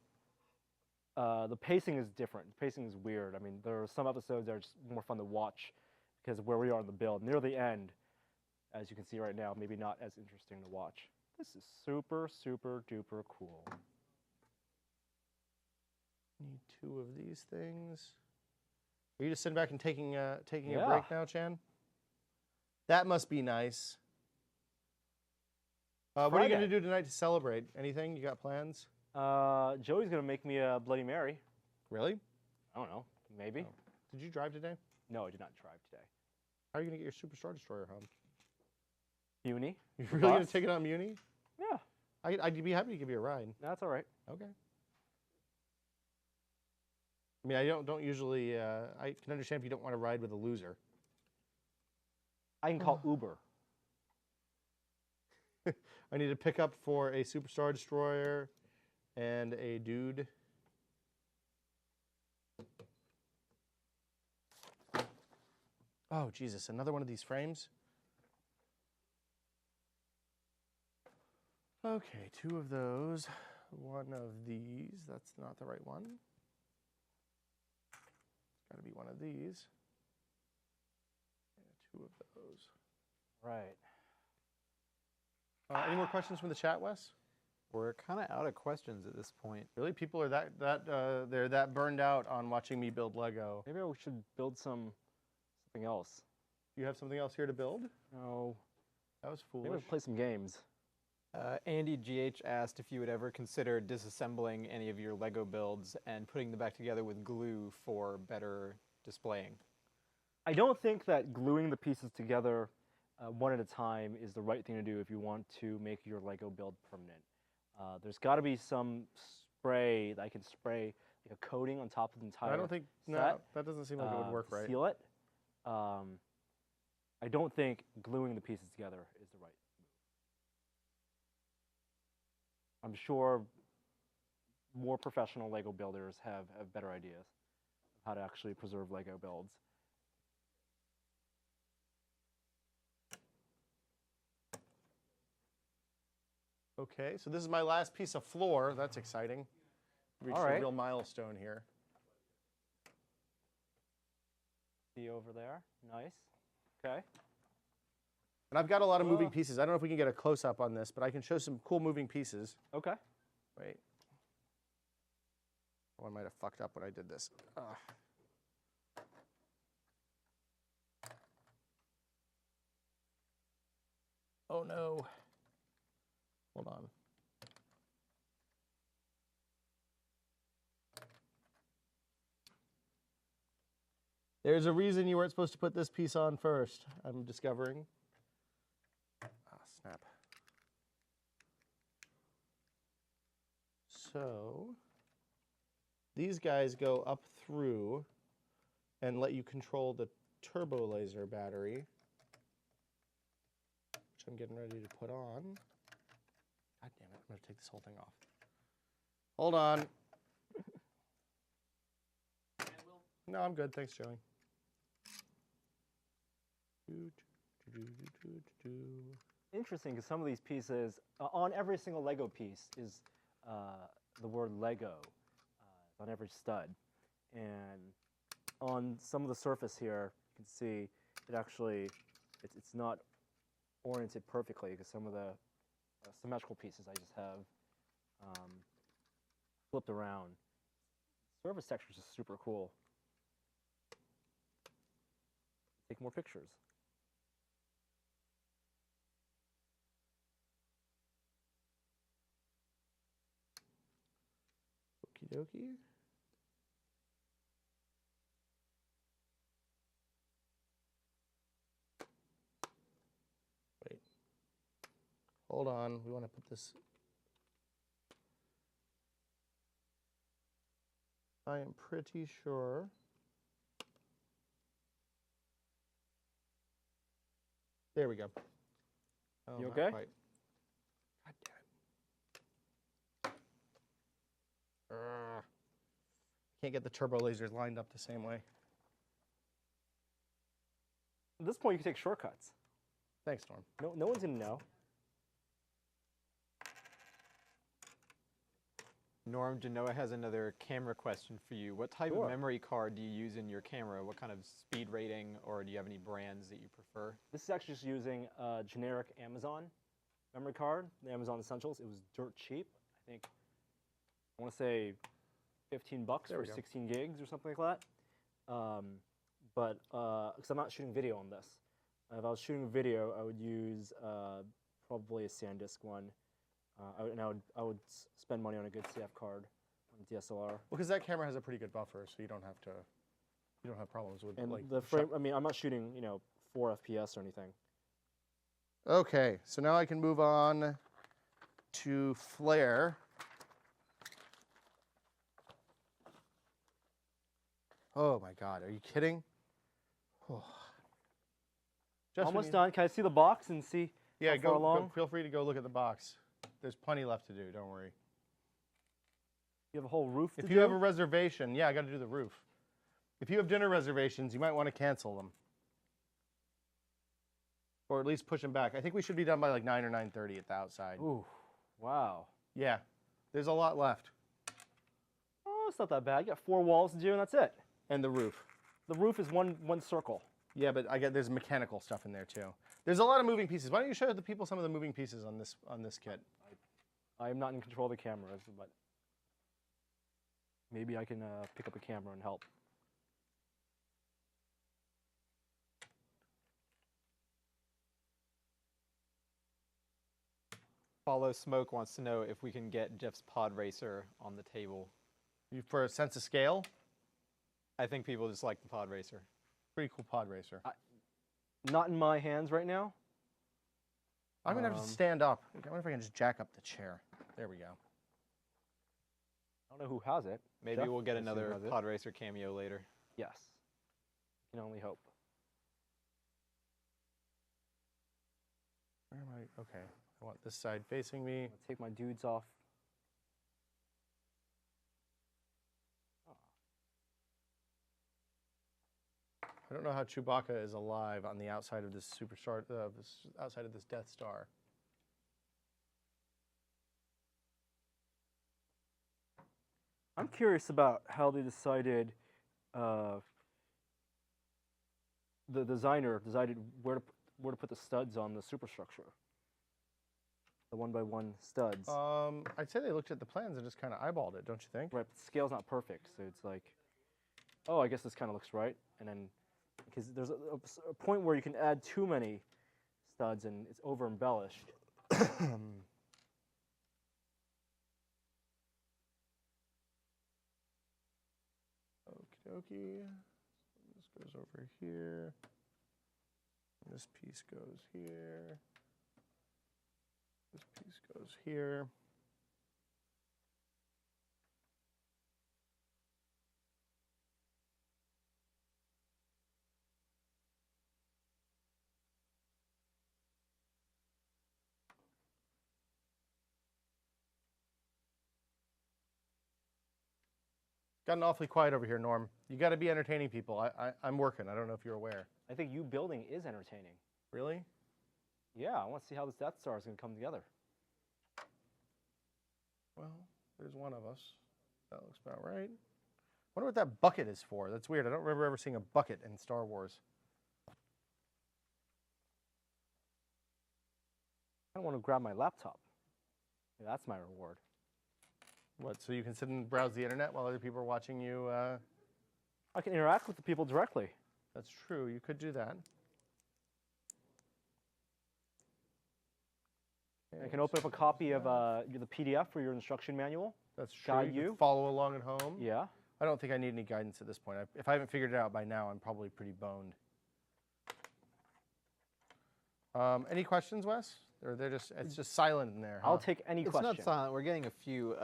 the pacing is different. The pacing is weird. I mean, there are some episodes that are just more fun to watch because of where we are in the build. Near the end, as you can see right now, maybe not as interesting to watch. This is super, super duper cool. Need 2 of these things. Are you just sitting back and taking a Yeah. break now, Chan? That must be nice. What are you going to Friday. do tonight to celebrate? Anything? You got plans? Joey's gonna make me a Bloody Mary. Really? I don't know, maybe. Oh. Did you drive today? No, I did not drive today. How are you going to get your Super Star Destroyer home? Uni? You're really going Bus? to take it on Muni? Yeah, I'd be happy to give you a ride. that's all right. Okay. I mean, I don't usually. I can understand if you don't want to ride with a loser. I can call Uber. I need a pickup for a Superstar Destroyer and a dude. Oh, Jesus, another one of these frames? Okay, 2 of those. 1 of these. That's not the right one. It's got to be one of these. Yeah, 2 of those. Right. Any more questions from the chat, Wes? We're kind of out of questions at this point. Really, people are they're that burned out on watching me build Lego. Maybe we should build something else. You have something else here to build? No. That was Maybe foolish. we'll play some games. Andy GH asked if you would ever consider disassembling any of your Lego builds and putting them back together with glue for better displaying. I don't think that gluing the pieces together one at a time is the right thing to do if you want to make your Lego build permanent. There's got to be some spray that I can spray, like a coating on top of the entire I don't think set, no, that doesn't seem like it would work to right. seal it. I don't think gluing the pieces together is the right move. I'm sure more professional Lego builders have better ideas of how to actually preserve Lego builds. Okay, so this is my last piece of floor. That's exciting. Reached All a right. real milestone here. See over there, nice. Okay. And I've got a lot of moving pieces. I don't know if we can get a close-up on this, but I can show some cool moving pieces. Okay. Wait. Oh, I might have fucked up when I did this. Oh no. Hold on. There's a reason you weren't supposed to put this piece on first, I'm discovering. Ah, snap. So, these guys go up through and let you control the turbo laser battery, which I'm getting ready to put on. God damn it, I'm going to take this whole thing off. Hold on. No, I'm good. Thanks, Joey. Interesting, because some of these pieces, on every single Lego piece is the word Lego on every stud. And on some of the surface here, you can see it actually, it's not oriented perfectly, because some of the symmetrical pieces I just have flipped around. Surface texture is just super cool. Take more pictures. Okie dokie. Wait. Hold on. We want to put this. I am pretty sure. There we go. Oh, You not okay? quite. God damn it. Can't get the turbo lasers lined up the same way. At this point, you can take shortcuts. Thanks, Norm. No one's gonna know. Norm, Genoa has another camera question for you. What type Sure. of memory card do you use in your camera? What kind of speed rating, or do you have any brands that you prefer? This is actually just using a generic Amazon memory card, the Amazon Essentials. It was dirt cheap. I think, I want to say $15 There for we go. 16 gigs or something like that. But because I'm not shooting video on this. If I was shooting video, I would use probably a SanDisk one. I would spend money on a good CF card on a DSLR. Well, because that camera has a pretty good buffer, so you don't have problems with And like the frame, I mean, I'm not shooting, 4 FPS or anything. Okay, so now I can move on to flare. Oh my God, are you kidding? Oh. Just when Almost you- done. Can I see the box and see Yeah, how far along? feel free to go look at the box. There's plenty left to do, don't worry. You have a whole roof to If do? you have a reservation, yeah, I got to do the roof. If you have dinner reservations, you might want to cancel them. or at least push them back. I think we should be done by like 9 or 9:30 at the outside. Ooh, wow. Yeah, there's a lot left, Oh, it's not that bad. You got 4 walls to do, and that's it. and the roof. The roof is one circle. Yeah, but there's mechanical stuff in there too. There's a lot of moving pieces. Why don't you show the people some of the moving pieces on this kit? I am not in control of the cameras, but maybe I can pick up a camera and help. Follow Smoke wants to know if we can get Jeff's pod racer on the table. For a sense of scale, I think people just like the pod racer. pretty cool pod racer. Not in my hands right now. I'm gonna have to stand up. I wonder if I can just jack up the chair. There we go. I don't know who has it. Maybe Jeff, we'll get I assume, another has it. pod racer cameo later. Yes. Can only hope. Where am I? Okay. I want this side facing me. I'm gonna take my dudes off. I don't know how Chewbacca is alive on the outside of this outside of this Death Star. I'm curious about how they decided. The designer decided where to put the studs on the superstructure. The 1x1 studs. I'd say they looked at the plans and just kind of eyeballed it, don't you think? Right, but the scale's not perfect, so it's like, oh, I guess this kind of looks right, and then because there's a point where you can add too many studs and it's over embellished. Okie dokie. This goes over here. And this piece goes here. This piece goes here. Gotten awfully quiet over here, Norm. You got to be entertaining people. I'm working. I don't know if you're aware. I think you building is entertaining. Really? Yeah, I want to see how this Death Star is going to come together. Well, there's one of us. That looks about right. Wonder what that bucket is for. That's weird. I don't remember ever seeing a bucket in Star Wars. I don't want to grab my laptop. Yeah, that's my reward. What, so you can sit and browse the internet while other people are watching you? I can interact with the people directly. That's true. You could do that. I can open up a copy of the PDF for your instruction manual. That's true. guide You you. can follow along at home. Yeah. I don't think I need any guidance at this point. If I haven't figured it out by now, I'm probably pretty boned. Any questions, Wes? Or it's just silent in there. I'll huh? take any It's question. not silent. We're getting a few.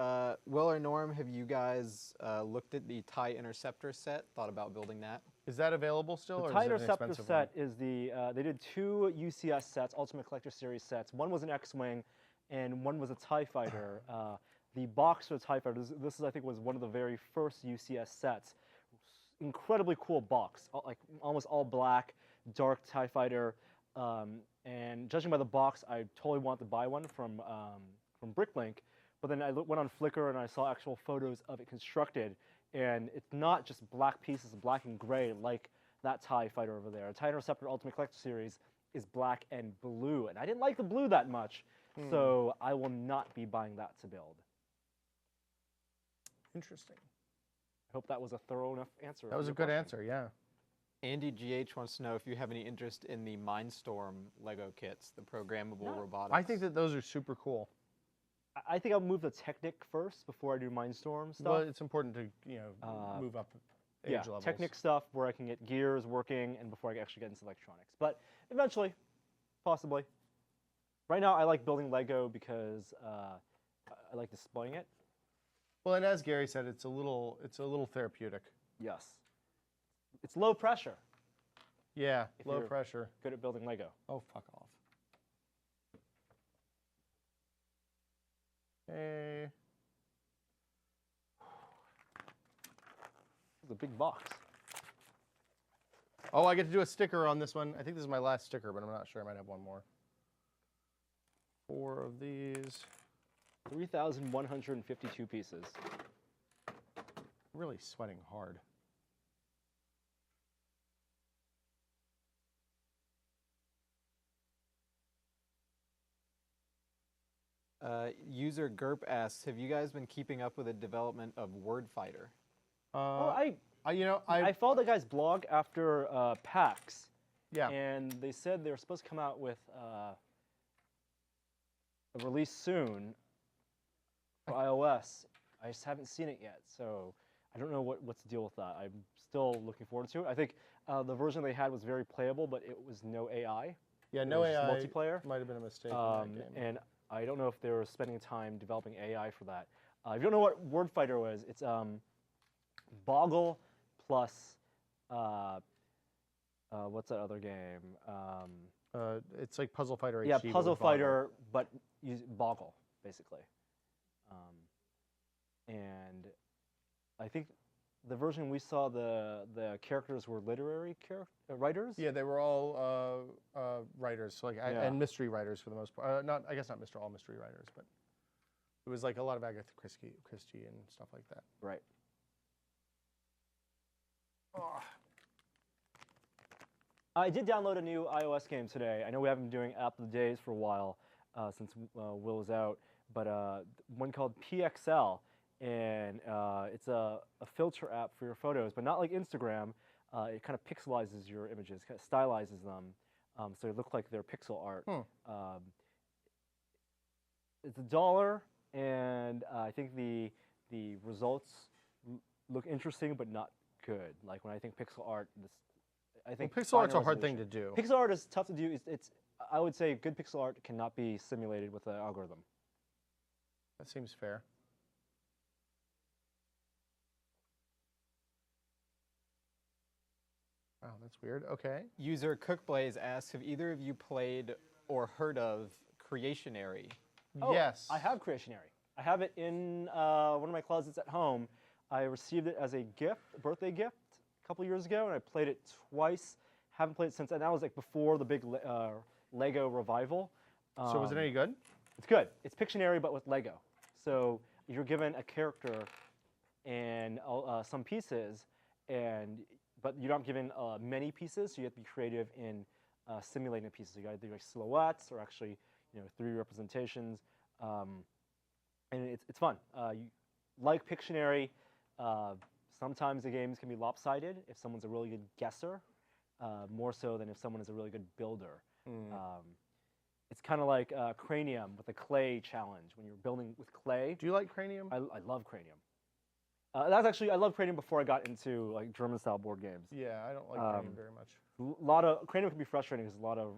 Will or Norm, have you guys looked at the TIE Interceptor set? Thought about building that? Is that available still? The or TIE is it an Interceptor expensive set is they did 2 UCS sets, Ultimate Collector Series sets. One was an X-Wing, and one was a TIE Fighter. The box for the TIE Fighter, this is, I think, was one of the very first UCS sets. Incredibly cool box, like almost all black, dark TIE Fighter. And judging by the box, I totally want to buy one from Bricklink. But then I went on Flickr and I saw actual photos of it constructed, and it's not just black pieces, black and gray like that TIE Fighter over there. A TIE Interceptor Ultimate Collector Series is black and blue, and I didn't like the blue that much, so I will not be buying that to build. Interesting. I hope that was a thorough enough answer. That was to a your good question. answer, yeah. Andy GH wants to know if you have any interest in the Mindstorm Lego kits, the programmable No. robotics. I think that those are super cool. I think I'll move the Technic first before I do Mindstorm stuff. Well, it's important to move up age yeah, levels. Technic stuff where I can get gears working and before I actually get into electronics. But eventually, possibly. Right now, I like building Lego because I like displaying it. Well, and as Gary said, it's a little therapeutic. Yes. It's low pressure. Yeah, If low you're- pressure. Good at building Lego. Oh, fuck off. Hey. It's a big box. Oh, I get to do a sticker on this one. I think this is my last sticker, but I'm not sure. I might have one more. 4 of these. 3,152 pieces. Really sweating hard. User Gerp asks, have you guys been keeping up with the development of Wordfighter? Oh, I I followed that guy's blog after PAX, yeah. and they said they were supposed to come out with a release soon for iOS. I just haven't seen it yet, so I don't know what's the deal with that. I'm still looking forward to it. I think the version they had was very playable, but it was no AI. Yeah, It no was just AI. multiplayer. Might have been a mistake in that game. And I don't know if they were spending time developing AI for that. If you don't know what Wordfighter was, it's Boggle plus what's that other game? It's like Puzzle Fighter HD. Yeah, but Puzzle with Boggle. Fighter, but use Boggle basically. And I think the version we saw, the characters were literary writers. Yeah, they were all writers, so like Yeah. and mystery writers for the most part. I guess not all mystery writers, but it was like a lot of Agatha Christie and stuff like that. Right. I did download a new iOS game today. I know we haven't been doing App of the Days for a while since Will is out, but one called PXL, and it's a filter app for your photos, but not like Instagram. It kind of pixelizes your images, kind of stylizes them, so they look like they're pixel art. It's $1, and I think the results look interesting, but not good. Like when I think pixel art, I think Pixel art's a finer hard thing to resolution. do. Pixel art is tough to do. I would say good pixel art cannot be simulated with an algorithm. That seems fair. Wow, that's weird. Okay. User Cookblaze asks, have either of you played or heard of Creationary? Oh, Yes. I have Creationary. I have it in one of my closets at home. I received it as a gift, a birthday gift, a couple years ago, and I played it twice. Haven't played it since, and that was like before the big Lego revival. So was it any good? It's good. It's Pictionary, but with Lego. So you're given a character and some pieces, but you're not given many pieces, so you have to be creative in simulating the pieces. You got to do like silhouettes or actually 3D representations, and it's fun. Like Pictionary, sometimes the games can be lopsided if someone's a really good guesser, more so than if someone is a really good builder. It's kind of like Cranium with the clay challenge. When you're building with clay, Do you like Cranium? I love Cranium. I love Cranium before I got into like German-style board games. Yeah, I don't like Cranium very much. Cranium can be frustrating because a lot of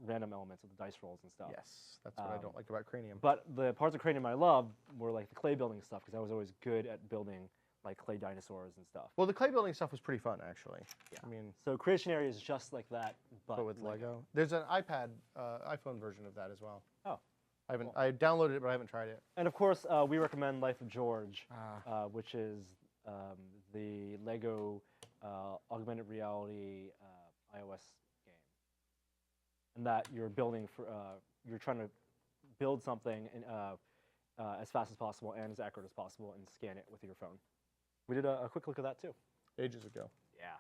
random elements with the dice rolls and stuff. Yes, that's what I don't like about Cranium. But the parts of Cranium I loved were like the clay building stuff because I was always good at building like clay dinosaurs and stuff. Well, the clay building stuff was pretty fun, actually. Yeah. I mean, So Creationary is just like that, but with Lego. There's an iPhone version of that as well. Oh. I downloaded it, but I haven't tried it. And of course, we recommend Life of George, which is the Lego augmented reality iOS game. And that you're building you're trying to build something as fast as possible and as accurate as possible and scan it with your phone. We did a quick look at that too. Ages ago. Yeah.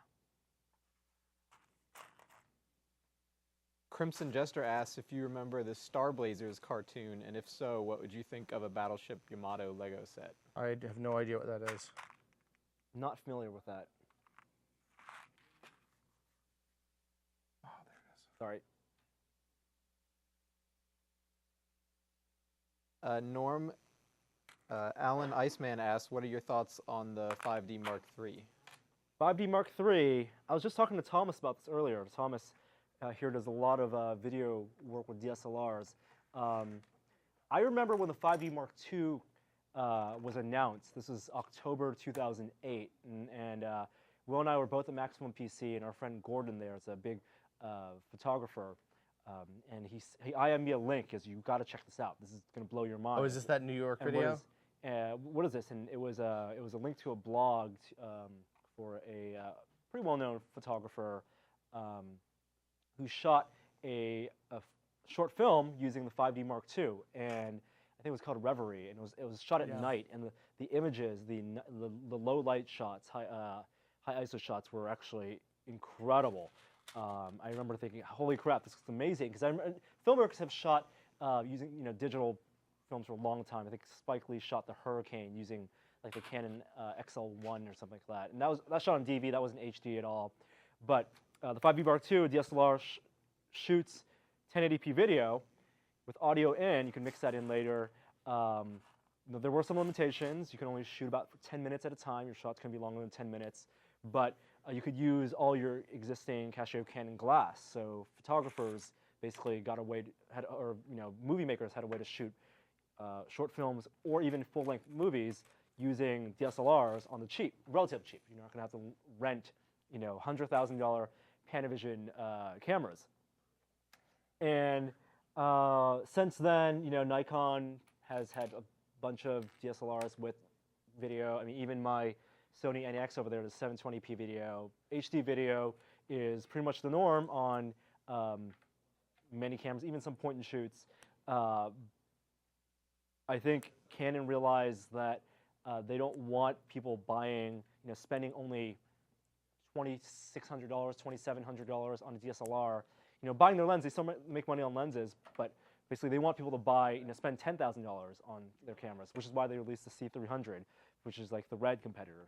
Crimson Jester asks if you remember the Star Blazers cartoon, and if so, what would you think of a Battleship Yamato Lego set? I have no idea what that is. Not familiar with that. Oh, there it is. Sorry. Norm, Alan Iceman asks, what are your thoughts on the 5D Mark III? 5D Mark III, I was just talking to Thomas about this earlier. Thomas here does a lot of video work with DSLRs. I remember when the 5D Mark II was announced. This was October 2008, and Will and I were both at Maximum PC, and our friend Gordon there is a big photographer, and he IM'd me a link, as you got to check this out. This is going to blow your mind. Oh, is this that New York And video? what is this? And it was a link to a blog for a pretty well-known photographer who shot a short film using the 5D Mark II, and I think it was called Reverie, and it was shot at night, and the images, the low light shots, high ISO shots were actually incredible. I remember thinking, holy crap, this is amazing, because filmmakers have shot using digital films for a long time. I think Spike Lee shot The Hurricane using like the Canon XL1 or something like that, and that shot on DV. That wasn't HD at all. But the 5D Mark II DSLR shoots 1080p video with audio in. You can mix that in later. There were some limitations. You can only shoot about 10 minutes at a time. Your shots can be longer than 10 minutes, but you could use all your existing Casio Canon glass. So photographers basically got a way movie makers had a way to shoot short films or even full-length movies using DSLRs on the cheap, relatively cheap. You're not going to have to rent, $100,000 Panavision cameras. And since then, Nikon has had a bunch of DSLRs with video. I mean, even my Sony NEX over there does 720p video. HD video is pretty much the norm on many cameras, even some point and shoots. I think Canon realized that they don't want people buying, spending only $2,600, $2,700 on a DSLR. Buying their lens, they still make money on lenses, but basically they want people to buy, spend $10,000 on their cameras, which is why they released the C300, which is like the Red competitor.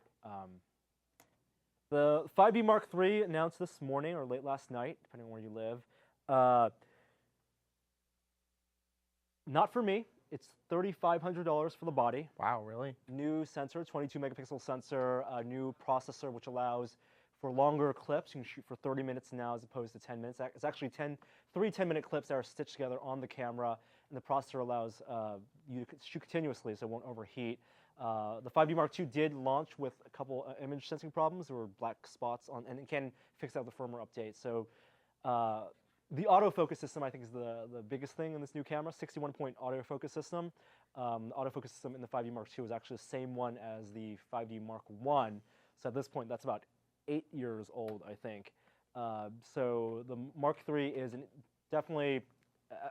The 5D Mark III announced this morning or late last night, depending on where you live. Not for me. It's $3,500 for the body. Wow, really? New sensor, 22 megapixel sensor, a new processor which allows for longer clips. You can shoot for 30 minutes now as opposed to 10 minutes. It's actually 3 10-minute clips that are stitched together on the camera, and the processor allows you to shoot continuously so it won't overheat. The 5D Mark II did launch with a couple image sensing problems. There were black spots on, and it can fix out the firmware update. So the autofocus system, I think, is the biggest thing in this new camera, 61-point autofocus system. The autofocus system in the 5D Mark II is actually the same one as the 5D Mark I. So at this point, that's about 8 years old, I think. So the Mark III is definitely,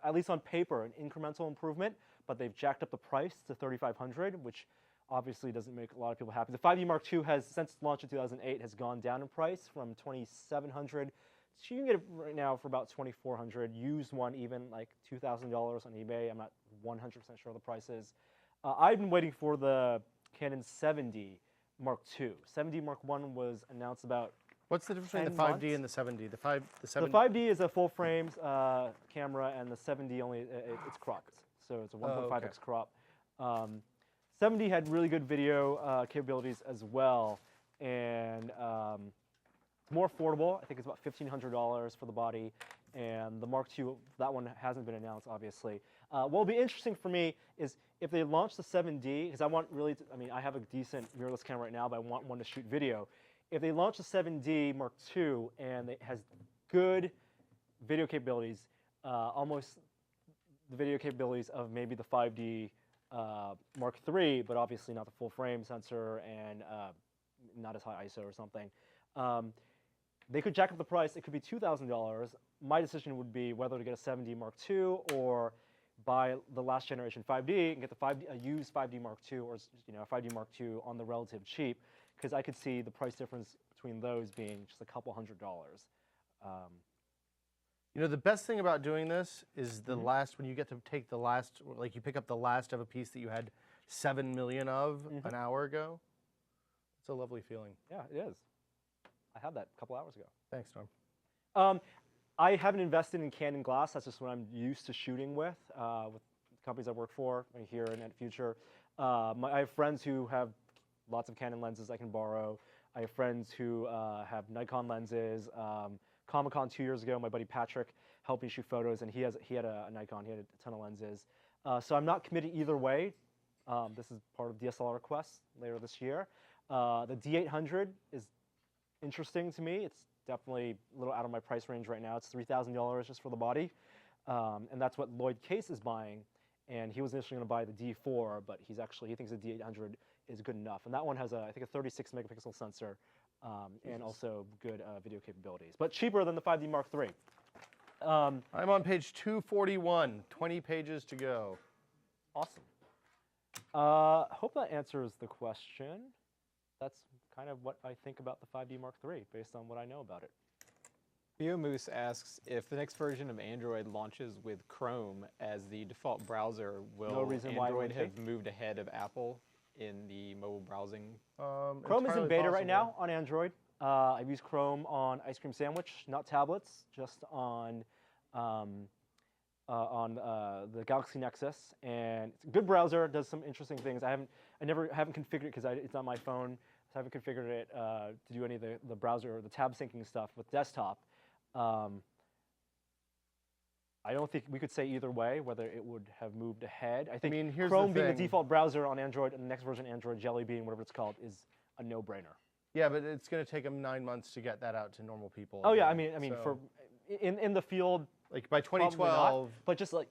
at least on paper, an incremental improvement, but they've jacked up the price to $3,500, which obviously doesn't make a lot of people happy. The 5D Mark II has, since launch in 2008, has gone down in price from $2,700. So you can get it right now for about $2,400. Used one even like $2,000 on eBay. I'm not 100% sure the price is. I've been waiting for the Canon 7D Mark II. 7D Mark I was announced about. What's the difference between the 5D and the 7D? The 7D. The 5D is a full frame camera, and the 7D only it's cropped, so it's a 1.5x crop. 7D had really good video capabilities as well, and more affordable. I think it's about $1,500 for the body, and the Mark II, that one hasn't been announced, obviously. What will be interesting for me is if they launch the 7D, because I want really, I have a decent mirrorless camera right now, but I want one to shoot video. If they launch the 7D Mark II and it has good video capabilities, almost the video capabilities of maybe the 5D Mark III, but obviously not the full frame sensor and not as high ISO or something. They could jack up the price. It could be $2,000. My decision would be whether to get a 7D Mark II or buy the last generation 5D and get the used 5D Mark II or a 5D Mark II on the relative cheap, because I could see the price difference between those being just a couple $100. The best thing about doing this is the last, when you get to take the last, like you pick up the last of a piece that you had 7 million of an hour ago. It's a lovely feeling. Yeah, it is. I had that a couple hours ago. Thanks, Tom. I haven't invested in Canon glass. That's just what I'm used to shooting with companies I work for here and at Future. I have friends who have lots of Canon lenses I can borrow. I have friends who have Nikon lenses. Comic-Con 2 years ago, my buddy Patrick helped me shoot photos, and he had a Nikon. He had a ton of lenses. So I'm not committed either way. This is part of DSLR Quest later this year. The D800 is interesting to me. It's definitely a little out of my price range right now. It's $3,000 just for the body, and that's what Lloyd Case is buying. And he was initially going to buy the D4, but he thinks the D800 is good enough. And that one has I think a 36 megapixel sensor, and also good video capabilities, but cheaper than the 5D Mark III. I'm on page 241, 20 pages to go. Awesome. Hope that answers the question. That's kind of what I think about the 5D Mark III based on what I know about it. Theo Moose asks, if the next version of Android launches with Chrome as the default browser, will No reason why it Android wouldn't have moved ahead of Apple in the mobile browsing? Chrome is in Entirely beta right now possible. on Android. I've used Chrome on Ice Cream Sandwich, not tablets, just on the Galaxy Nexus, and it's a good browser. It does some interesting things. I haven't configured it because it's on my phone, so I haven't configured it to do any of the browser or the tab syncing stuff with desktop. I don't think we could say either way whether it would have moved ahead. I think mean, here's Chrome the being the thing. default browser on Android and the next version Android Jelly Bean, whatever it's called, is a no-brainer. Yeah, but it's going to take them 9 months to get that out to normal people. Oh yeah, again. I mean, So, for in the field, like by probably not, 2012, but just like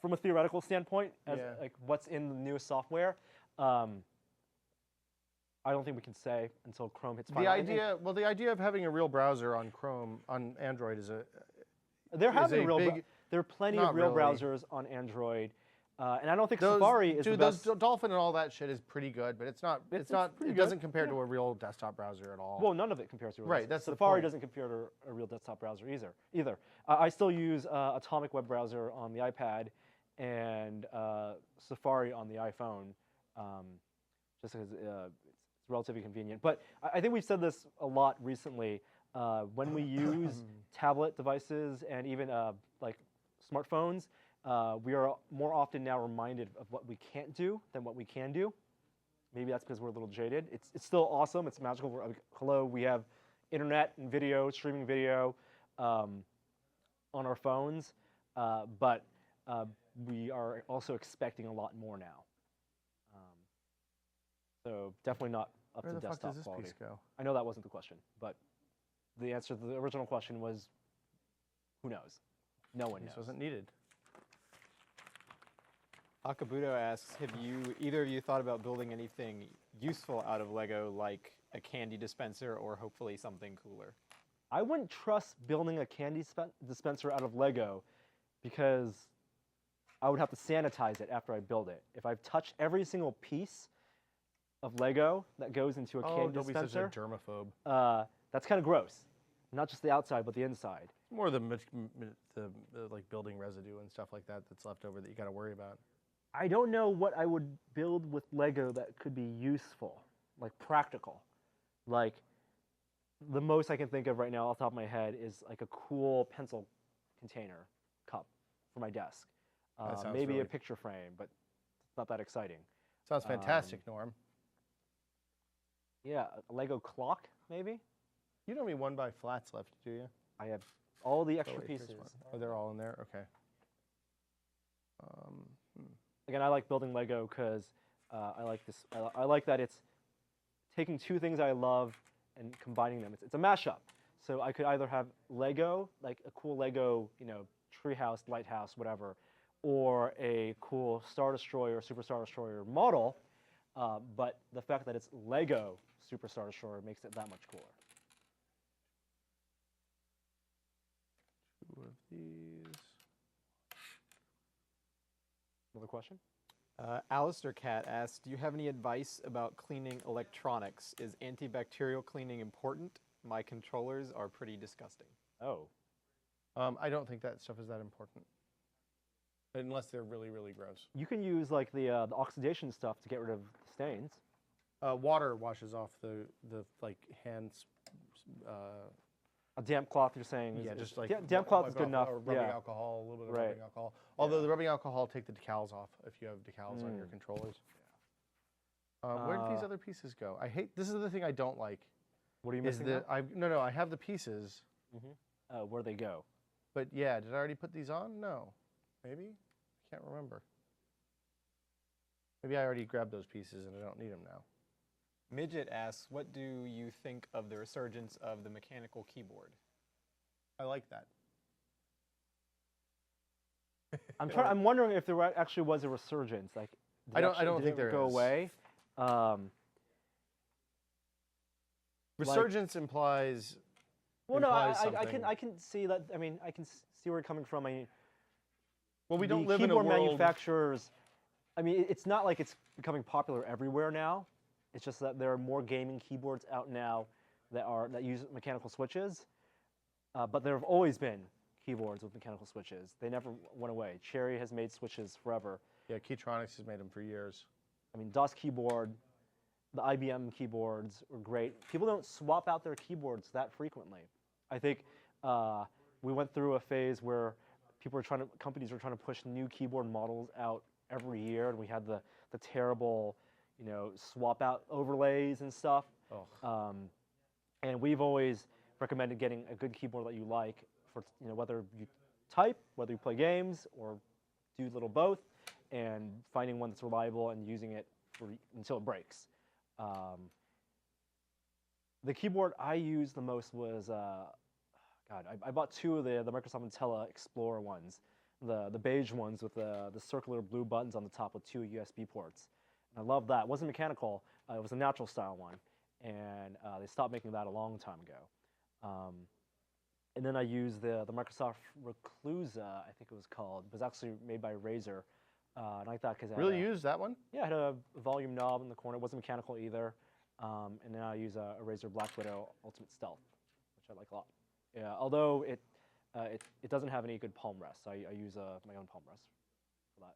from a theoretical standpoint, as Yeah. like what's in the newest software, I don't think we can say until Chrome hits final. the idea of having a real browser on Chrome on Android is There have is been a real. big- There are plenty not of real really. browsers on Android, and I don't think those, Safari is dude, the best. those Dolphin and all that shit is pretty good, but it's not. It's It's not. pretty It good, doesn't compare yeah. to a real desktop browser at all. Well, none of it compares to a real Right, desktop. that's the Safari point. doesn't compare to a real desktop browser either. I still use Atomic Web Browser on the iPad and Safari on the iPhone, just because it's relatively convenient. But I think we've said this a lot recently. When we use tablet devices and even like smartphones, we are more often now reminded of what we can't do than what we can do. Maybe that's because we're a little jaded. It's still awesome. It's magical. Hello, we have internet and video, streaming video on our phones, but we are also expecting a lot more now. So definitely not up Where to the fuck desktop does this quality. piece go? I know that wasn't the question, but the answer to the original question was, who knows? No one This knows. wasn't needed. Akabuto asks, have either of you thought about building anything useful out of Lego, like a candy dispenser or hopefully something cooler? I wouldn't trust building a candy dispenser out of Lego because I would have to sanitize it after I build it. If I've touched every single piece of Lego that goes into a Oh, candy don't be such a dispenser, germaphobe. that's kind of gross. Not just the outside, but the inside. More the like building residue and stuff like that that's left over that you got to worry about. I don't know what I would build with Lego that could be useful, like practical. Like the most I can think of right now off the top of my head is like a cool pencil container cup for my desk. That sounds Maybe really- a picture frame, but it's not that exciting. Sounds fantastic, Norm. Yeah, a Lego clock, maybe? You don't mean one by flats left, do you? I have all the extra Oh, wait, here's pieces. one. Oh, they're all in there? Okay. Again, I like building Lego because I like this. I like that it's taking two things I love and combining them. It's a mashup. So I could either have Lego, like a cool Lego, treehouse, lighthouse, whatever, or a cool Star Destroyer, Super Star Destroyer model. But the fact that it's Lego Super Star Destroyer makes it that much cooler. Two of these. Another question? Alistair Cat asks, do you have any advice about cleaning electronics? Is antibacterial cleaning important? My controllers are pretty disgusting. Oh. I don't think that stuff is that important. Unless they're really, really gross. You can use like the oxidation stuff to get rid of the stains. Water washes off the like hands. A damp cloth, you're saying? Yeah, is, just like damp cloth is wipe good off, enough. Or rubbing Yeah. alcohol, a little bit of Right. rubbing alcohol. Although the rubbing alcohol take the decals off if you have decals on your controllers. Where did these other pieces go? I hate. This is the thing I don't like. What are you Is missing? that I have the pieces, Where they go? but yeah, did I already put these on? No, maybe I can't remember. Maybe I already grabbed those pieces and I don't need them now. Midget asks, what do you think of the resurgence of the mechanical keyboard? I like that. I'm wondering if there actually was a resurgence. Like, I don't think did it there go is. away. Resurgence implies. Well, no, implies I something. can see that. I mean, I can see where you're coming from. I mean, Well, we the don't live in a keyboard world. manufacturers. I mean, it's not like it's becoming popular everywhere now. It's just that there are more gaming keyboards out now that use mechanical switches. But there have always been keyboards with mechanical switches. They never went away. Cherry has made switches forever. Yeah, Keytronics has made them for years. I mean, DOS keyboard, the IBM keyboards were great. People don't swap out their keyboards that frequently. I think we went through a phase where companies were trying to push new keyboard models out every year, and we had the terrible, swap out overlays and stuff. Oh. And we've always recommended getting a good keyboard that you like for whether you type, whether you play games, or do a little both, and finding one that's reliable and using it until it breaks. The keyboard I used the most was, I bought two of the Microsoft Intella Explorer ones, the beige ones with the circular blue buttons on the top with two USB ports. And I love that. It wasn't mechanical. It was a natural style one. And they stopped making that a long time ago. And then I used the Microsoft Reclusa, I think it was called. It was actually made by Razer. And I like that because Really used that one? yeah, it had a volume knob in the corner. It wasn't mechanical either. And then I use a Razer Black Widow Ultimate Stealth, which I like a lot. Yeah, although it doesn't have any good palm rests. I use my own palm rest for that.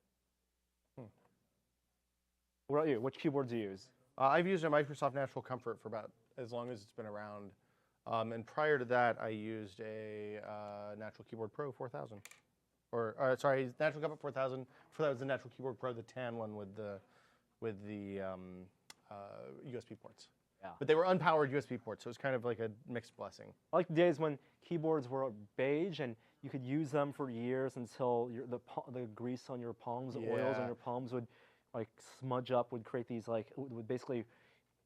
What about you? Which keyboard do you use? I've used a Microsoft Natural Comfort for about as long as it's been around. And prior to that, I used a Natural Keyboard Pro 4000. Sorry, Natural Comfort 4000. Before that was the Natural Keyboard Pro, the tan one with the USB ports. Yeah. But they were unpowered USB ports, so it was kind of like a mixed blessing. I like the days when keyboards were beige and you could use them for years until the grease on your palms, the oils on Yeah. your palms would like smudge up, would create these would basically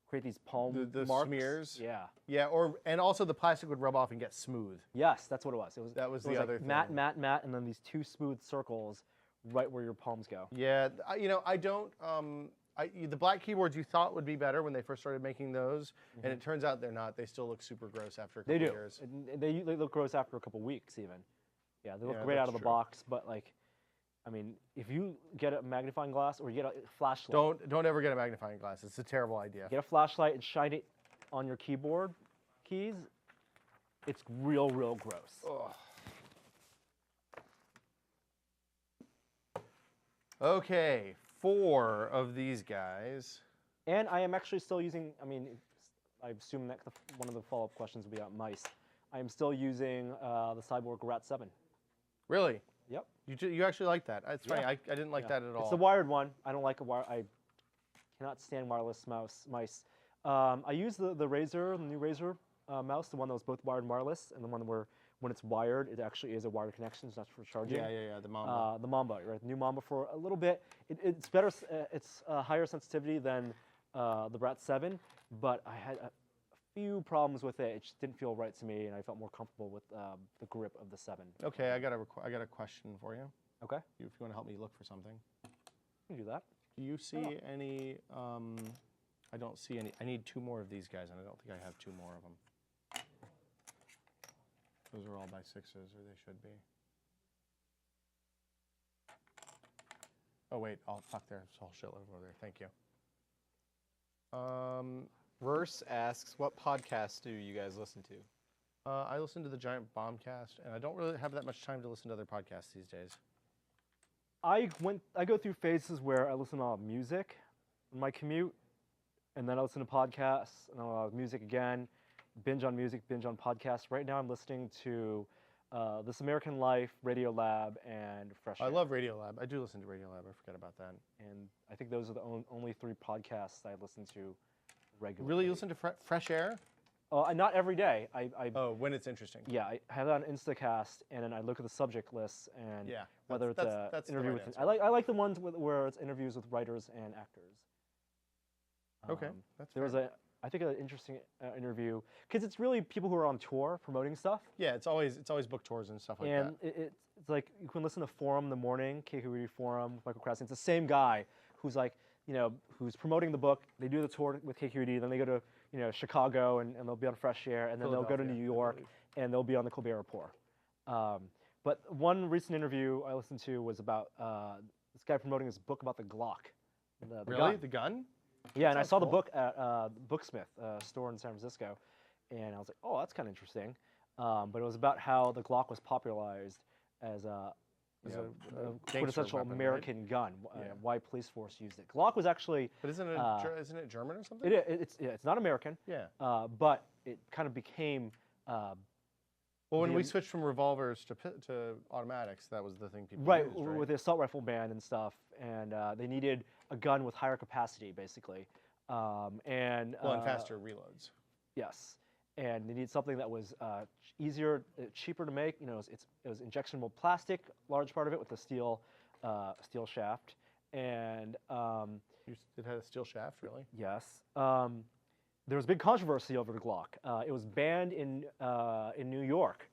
create these palm The marks. smears? Yeah. Yeah, and also the plastic would rub off and get smooth. Yes, that's what it was. That was it the was other like matte, thing. matte, matte, and then these two smooth circles right where your palms go. Yeah, I don't. The black keyboards you thought would be better when they first started making those, and it turns out they're not. They still look super gross after a couple They do. years. And they look gross after a couple weeks even. Yeah, they look Yeah, great out of that's the true. box, but like, I mean, if you get a magnifying glass or you get a flashlight, Don't ever get a magnifying glass. It's a terrible idea. get a flashlight and shine it on your keyboard keys. It's real gross. Ugh. Okay, 4 of these guys. And I am actually still using. I mean, I assume that one of the follow-up questions will be about mice. I am still using the Cyborg Rat 7. Really? Yep. You actually like that? It's funny. Yeah. I didn't like that at all. It's the wired one. I don't like a wire. I cannot stand wireless mice. I use the Razer, the new Razer mouse, the one that was both wired and wireless, and the one where when it's wired, it actually is a wired connection, so that's for charging. Yeah. The Mamba. The Mamba, right? The new Mamba for a little bit. It's better. It's higher sensitivity than the Rat 7, but I had a few problems with it. It just didn't feel right to me, and I felt more comfortable with the grip of the 7. Okay, I got a question for you. Okay, If you want to help me look for something. you can do that. Do you see any? I don't see any. I need 2 more of these guys, and I don't think I have 2 more of them. Those are all by 6s, or they should be. Oh wait, fuck, there's a whole shitload over there. Thank you. Verse asks, what podcasts do you guys listen to? I listen to the Giant Bombcast, and I don't really have that much time to listen to other podcasts these days. I go through phases where I listen to a lot of music on my commute, and then I listen to podcasts, and I'll have music again, binge on music, binge on podcasts. Right now I'm listening to This American Life, Radio Lab, and Fresh Air. I love Radiolab. I do listen to Radiolab. I forget about that. And I think those are the only 3 podcasts I listen to regularly. Really, you listen to Fresh Air? Not every day. Oh, when it's interesting. Yeah, I have it on Instacast, and then I look at the subject lists and Yeah, whether it's that's an the interview right with. answer. I like the ones where it's interviews with writers and actors. Okay, that's There was fair. I think, an interesting interview because it's really people who are on tour promoting stuff, Yeah, it's always book tours and stuff like and that. it's like you can listen to Forum in the morning, KQED Forum with Michael Krasny. It's the same guy who's like, who's promoting the book. They do the tour with KQED, then they go to, Chicago, and they'll be on Fresh Air, and then they'll go to Philadelphia, New I York, believe. and they'll be on the Colbert Report. But one recent interview I listened to was about this guy promoting his book about the Glock. The Really? gun. The gun? Yeah, and I Sounds saw the cool. book at Booksmith, a store in San Francisco, and I was like, oh, that's kind of interesting. But it was about how the Glock was popularized as a gangster quintessential weapon, right? American gun. Yeah. Why police force used it. Glock was actually But isn't it, isn't it German or something? it's not American, Yeah. but it kind of became Well, when the we Am- switched from revolvers to automatics, that was the thing people right used, right? with the assault rifle ban and stuff, and they needed a gun with higher capacity, basically, and Well, and faster reloads. Yes, and they needed something that was easier, cheaper to make. It was injection mold plastic, large part of it with a steel shaft, and It had a steel shaft, really? yes, there was big controversy over the Glock. It was banned in New York.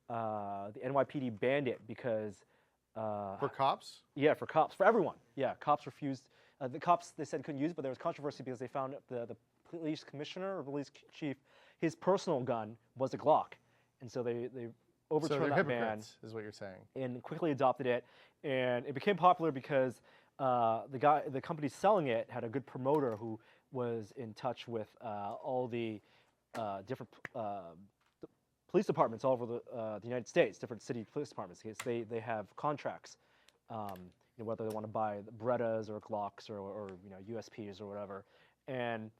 The NYPD banned it because For cops? yeah, for cops, for everyone. Yeah, cops refused. The cops, they said couldn't use it, but there was controversy because they found the police commissioner or police chief, his personal gun was a Glock, and so they So overturned they're that ban hypocrites, is what you're saying. and quickly adopted it. And it became popular because the company selling it had a good promoter who was in touch with all the different police departments all over the United States, different city police departments. Because they have contracts, whether they want to buy the Berettas or Glocks or USPs or whatever. And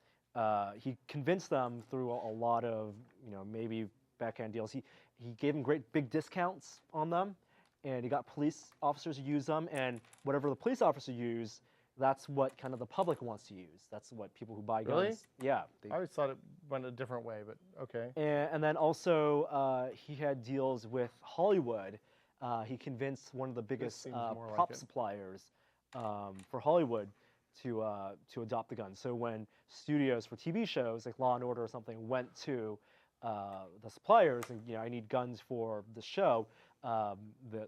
he convinced them through a lot of maybe backhand deals. He gave them great big discounts on them, and he got police officers to use them. And whatever the police officer use, that's what kind of the public wants to use. That's what people who buy Really? guns. Yeah. I always thought it went a different way, but okay. And then also he had deals with Hollywood. He convinced one of the biggest seems more like prop it. suppliers for Hollywood to adopt the gun. So when studios for TV shows like Law and Order or something went to the suppliers and I need guns for the show,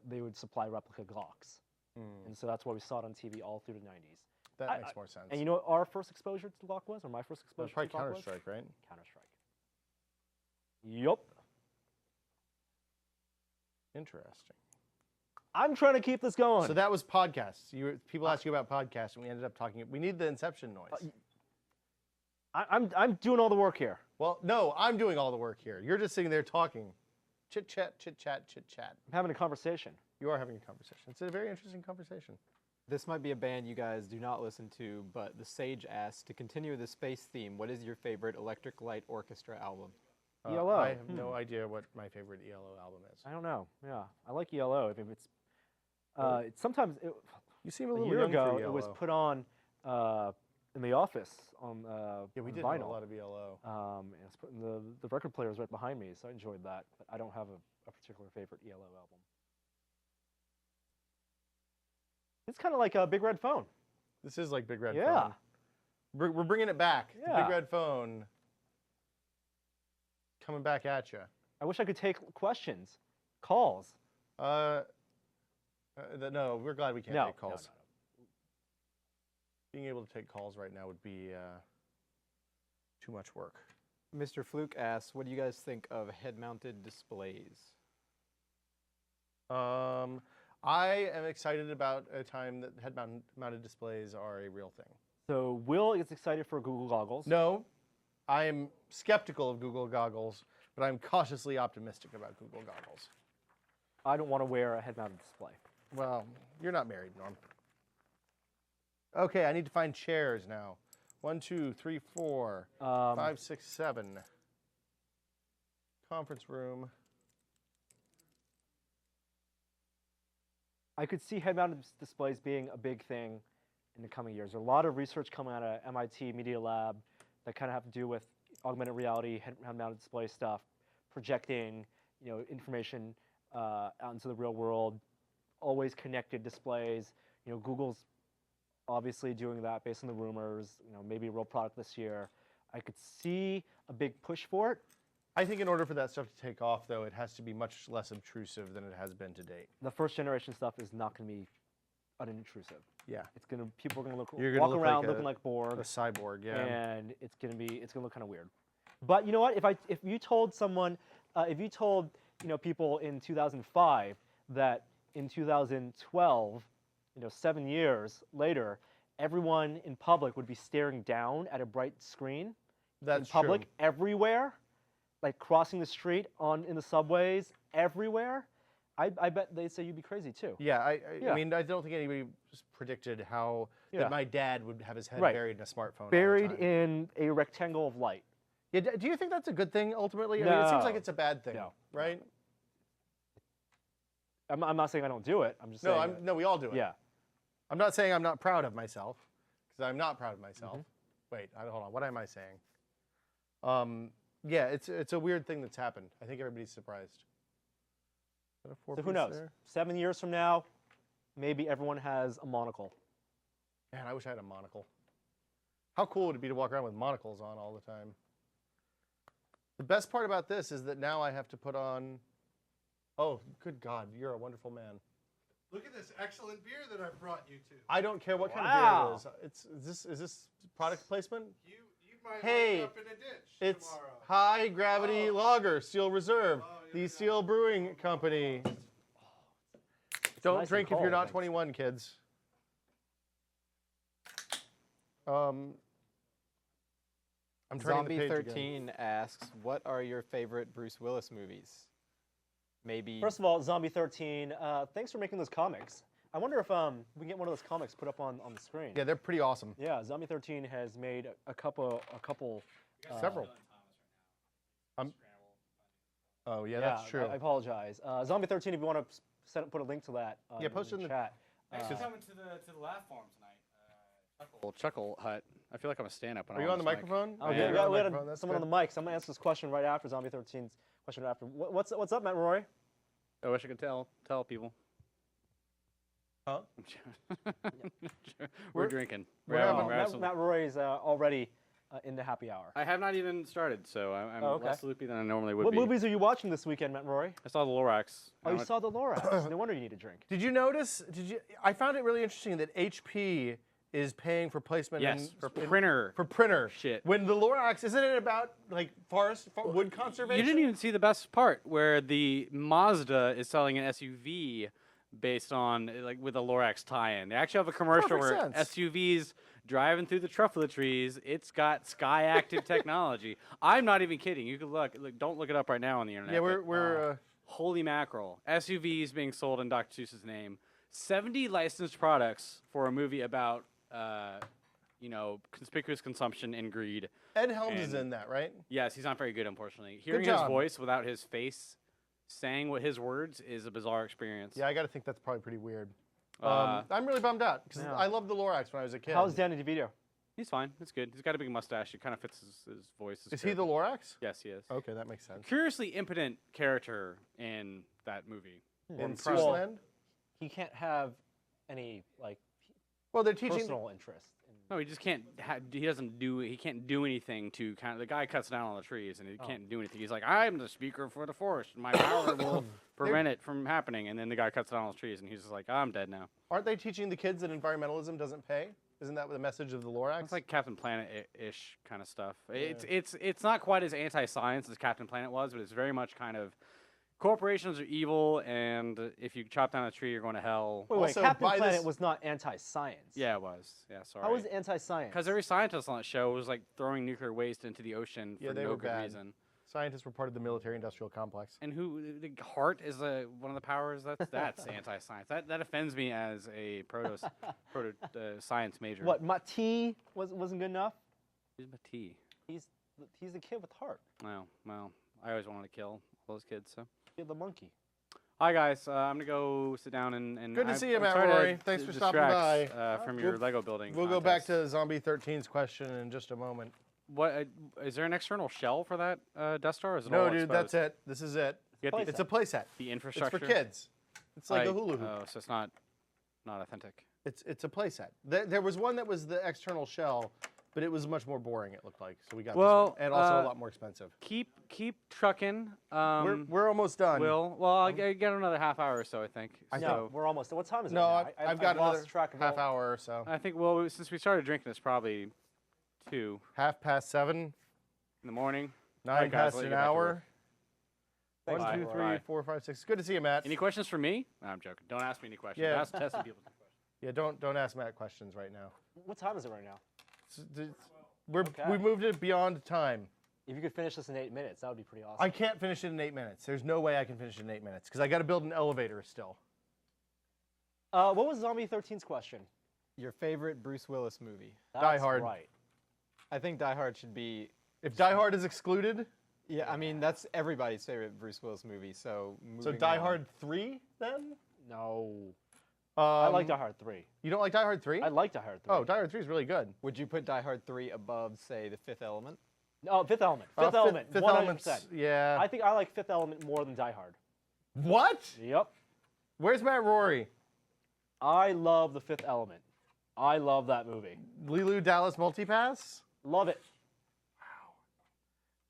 they would supply replica Glocks. And so that's why we saw it on TV all through the 90s. That makes more sense. And you know what our first exposure to the Glock was, or my first It was exposure to probably the Glock was? Counter-Strike, right? Counter-Strike. Yup. Interesting. I'm trying to keep this going. So that was podcasts. People asked you about podcasts, and we ended up talking. We need the Inception noise. I'm doing all the work here. Well, no, I'm doing all the work here. You're just sitting there talking. Chit chat, chit chat, chit chat. I'm having a conversation. You are having a conversation. It's a very interesting conversation. This might be a band you guys do not listen to, but the Sage asks, to continue the space theme, what is your favorite Electric Light Orchestra album? ELO. I have no idea what my favorite ELO album is. I don't know. Yeah, I like ELO. I mean, it's sometimes You seem a a little year young ago for ELO. it was put on in the office on Yeah, we on did vinyl. have a lot of ELO. And it's put in the record player was right behind me, so I enjoyed that. But I don't have a particular favorite ELO album. It's kind of like a Big Red Phone. This is like Big Red Yeah. Phone. We're bringing it back. The Yeah. Big Red Phone coming back at you. I wish I could take questions, calls. No, we're glad we can't No, take calls. no. Being able to take calls right now would be too much work. Mr. Fluke asks, what do you guys think of head-mounted displays? I am excited about a time that head-mounted displays are a real thing. So Will is excited for Google goggles. No, I am skeptical of Google goggles, but I'm cautiously optimistic about Google goggles. I don't want to wear a head-mounted display. Well, you're not married, Norm. Okay, I need to find chairs now. 1, 2, 3, 4, 5, 6, 7. Conference room. I could see head-mounted displays being a big thing in the coming years. There's a lot of research coming out of MIT Media Lab that kind of have to do with augmented reality, head-mounted display stuff, projecting, information out into the real world, always connected displays. Google's obviously doing that based on the rumors. Maybe a real product this year. I could see a big push for it. I think in order for that stuff to take off, though, it has to be much less obtrusive than it has been to date. The first generation stuff is not going to be unintrusive. Yeah. It's gonna people are gonna You're gonna walk look around like looking like Borg, A cyborg, yeah. and it's gonna look kind of weird. But you know what? If you told someone, if you told people in 2005 that in 2012, 7 years later, everyone in public would be staring down at a bright screen That's in public true. everywhere, like crossing the street in the subways everywhere, I bet they'd say you'd be crazy too. Yeah, I Yeah. mean, I don't think anybody just predicted how Yeah. that my dad would have his head Right. buried in a smartphone. all the Buried time. in a rectangle of light. Yeah, do you think that's a good thing ultimately? I mean, it seems like No. it's a bad thing, No. right? I'm not saying I don't do it. I'm just No, saying. no, we all do it. Yeah. I'm not saying I'm not proud of myself, because I'm not proud of myself. Mm-hmm. Wait, hold on. What am I saying? Yeah, it's a weird thing that's happened. I think everybody's surprised. Is that a So four-piece who knows? there? 7 years from now, maybe everyone has a monocle. Man, I wish I had a monocle. How cool would it be to walk around with monocles on all the time? The best part about this is that now I have to put on. Oh, good God, you're a wonderful man. Look at this excellent beer that I've brought you to. I don't care what kind Wow. of beer it is. Is this product placement? You might Hey, wind up in a ditch It's tomorrow. High Gravity Oh. Lager, Steel Reserve, Oh, the you're Steel not- Brewing Company. Don't nice and drink if you're cold, not thanks. 21, kids. I'm turning the Zombie page again. 13 asks, what are your favorite Bruce Willis movies? Maybe. First of all, Zombie 13, thanks for making those comics. I wonder if we can get one of those comics put up on the screen. Yeah, they're pretty awesome. Yeah, Zombie 13 has made a couple. Several. Oh yeah, Yeah, that's true. I apologize. Zombie 13, if you want to put a link to that. Yeah, post it in the- chat. Thanks for coming to the laugh farm tonight. Chuckle Hut. I feel like I'm a stand-up. when Are I'm you on the this mic. microphone? Oh, Yeah, yeah, you're we on the had microphone, that's someone good. on the mic, so I'm gonna answer this question right after Zombie 13's question after. What's up, Matt Roy? I wish I could tell people. Huh? We're drinking. we're having- having- we're having some- Matt Roy is already in the happy hour. I have not even started, so I'm Oh, okay. less loopy than I normally would What be. movies are you watching this weekend, Matt Roy? I saw the Lorax. Oh, you saw the Lorax. No wonder you need a drink. Did you notice? I found it really interesting that HP is paying for placement. Yes, for in- printer. For printer Shit. When the Lorax, isn't it about like wood conservation? You didn't even see the best part, where the Mazda is selling an SUV based on with a Lorax tie-in. They actually have a commercial Perfect where sense. SUVs driving through the truffle trees. It's got Sky Active technology. I'm not even kidding. You can look. Don't look it up right now on the internet. Yeah, but, we're holy mackerel! SUVs being sold in Dr. Seuss's name. 70 licensed products for a movie about conspicuous consumption and greed. Ed Helms is and- in that, right? Yes, he's not very good, unfortunately. Hearing his job. voice without his face saying what his words is a bizarre experience. Yeah, I got to think that's probably pretty weird. Uh, I'm really bummed out because Yeah. I loved the Lorax when I was a kid. How's Danny DeVito? He's fine. It's good. He's got a big mustache. It kind of fits his voice. his Is he the character. Lorax? Yes, he is. Okay, that makes sense. Curiously impotent character in that movie. In Well, Seussland? he can't have any Well, they're teaching. personal interest. No, he just can't. He doesn't do. He can't do anything to kind of. The guy cuts down all the trees, and he can't do anything. He's like, I'm the speaker for the forest. My power will prevent it from happening. And then the guy cuts down all the trees, and he's just like, I'm dead now. Aren't they teaching the kids that environmentalism doesn't pay? Isn't that the message of the Lorax? It's like Captain Planet-ish kind of stuff. It's not quite as anti-science as Captain Planet was, but it's very much kind of corporations are evil, and if you chop down a tree, you're going to hell. Wait, Also, Captain by Planet this- was not anti-science. Yeah, it was. Yeah, sorry. How was it anti-science? Because every scientist on that show was like throwing nuclear waste into the ocean Yeah, for they no were good bad. reason. Scientists were part of the military-industrial complex. And the heart is one of the powers. That's anti-science. That offends me as a proto science major. What, Mati wasn't good enough? Who's my T? He's the kid with heart. Well, I always wanted to kill all those kids. So. You're the monkey. Hi guys, I'm gonna go sit down and. Good to see you, I'm Matt sorry to Rory. Thanks for stopping distract, by. from your Lego building. We'll go back contest. to Zombie 13's question in just a moment. What is there an external shell for that Death Star? Or is it No, all dude, exposed? that's it. This is it. You get It's a playset. the It's infrastructure. for kids. It's like a hula hoop. Oh, so it's not authentic. It's a playset. There was one that was the external shell but it was much more boring. It looked like, so we got Well, this one. And also a lot more expensive. Keep trucking. We're almost done. I got another half hour or so, I think. No, we're almost. What time is it? No, now? I've got lost another track of half all- hour or so. I think since we started drinking, it's probably 2 7:30, in the morning. 9 Alright, guys, past let an you get back to hour. work. 1, Thanks, 2, Bye. 3, 4, 5, 6. Good to see you, Matt. Any questions for me? No, I'm joking. Don't ask me any questions. Yeah. Ask Tess and people some questions. Yeah, don't ask Matt questions right now. What time is it right now? We moved it beyond time. If you could finish this in 8 minutes, that would be pretty awesome. I can't finish it in 8 minutes. There's no way I can finish it in 8 minutes because I got to build an elevator still. What was Zombie 13's question? Your favorite Bruce Willis movie? That's Hard. Right. I think Die Hard should be. If Die Hard is excluded, Yeah, I mean that's everybody's favorite Bruce Willis movie. So so moving Die on. Hard 3 then? No. I like Die Die. Hard 3. You don't like Die Hard 3? I like Die Hard 3. Oh, Die Hard 3 is really good. Would you put Die Hard 3 above, say, The Fifth Element? No, Fifth Element. Fifth Fifth Element. Fifth 100%. Element's, yeah. I think I like Fifth Element more than Die Hard. What? Yep. Where's Matt Rory? I love The Fifth Element. I love that movie. Lilu Dallas Multipass? Love it.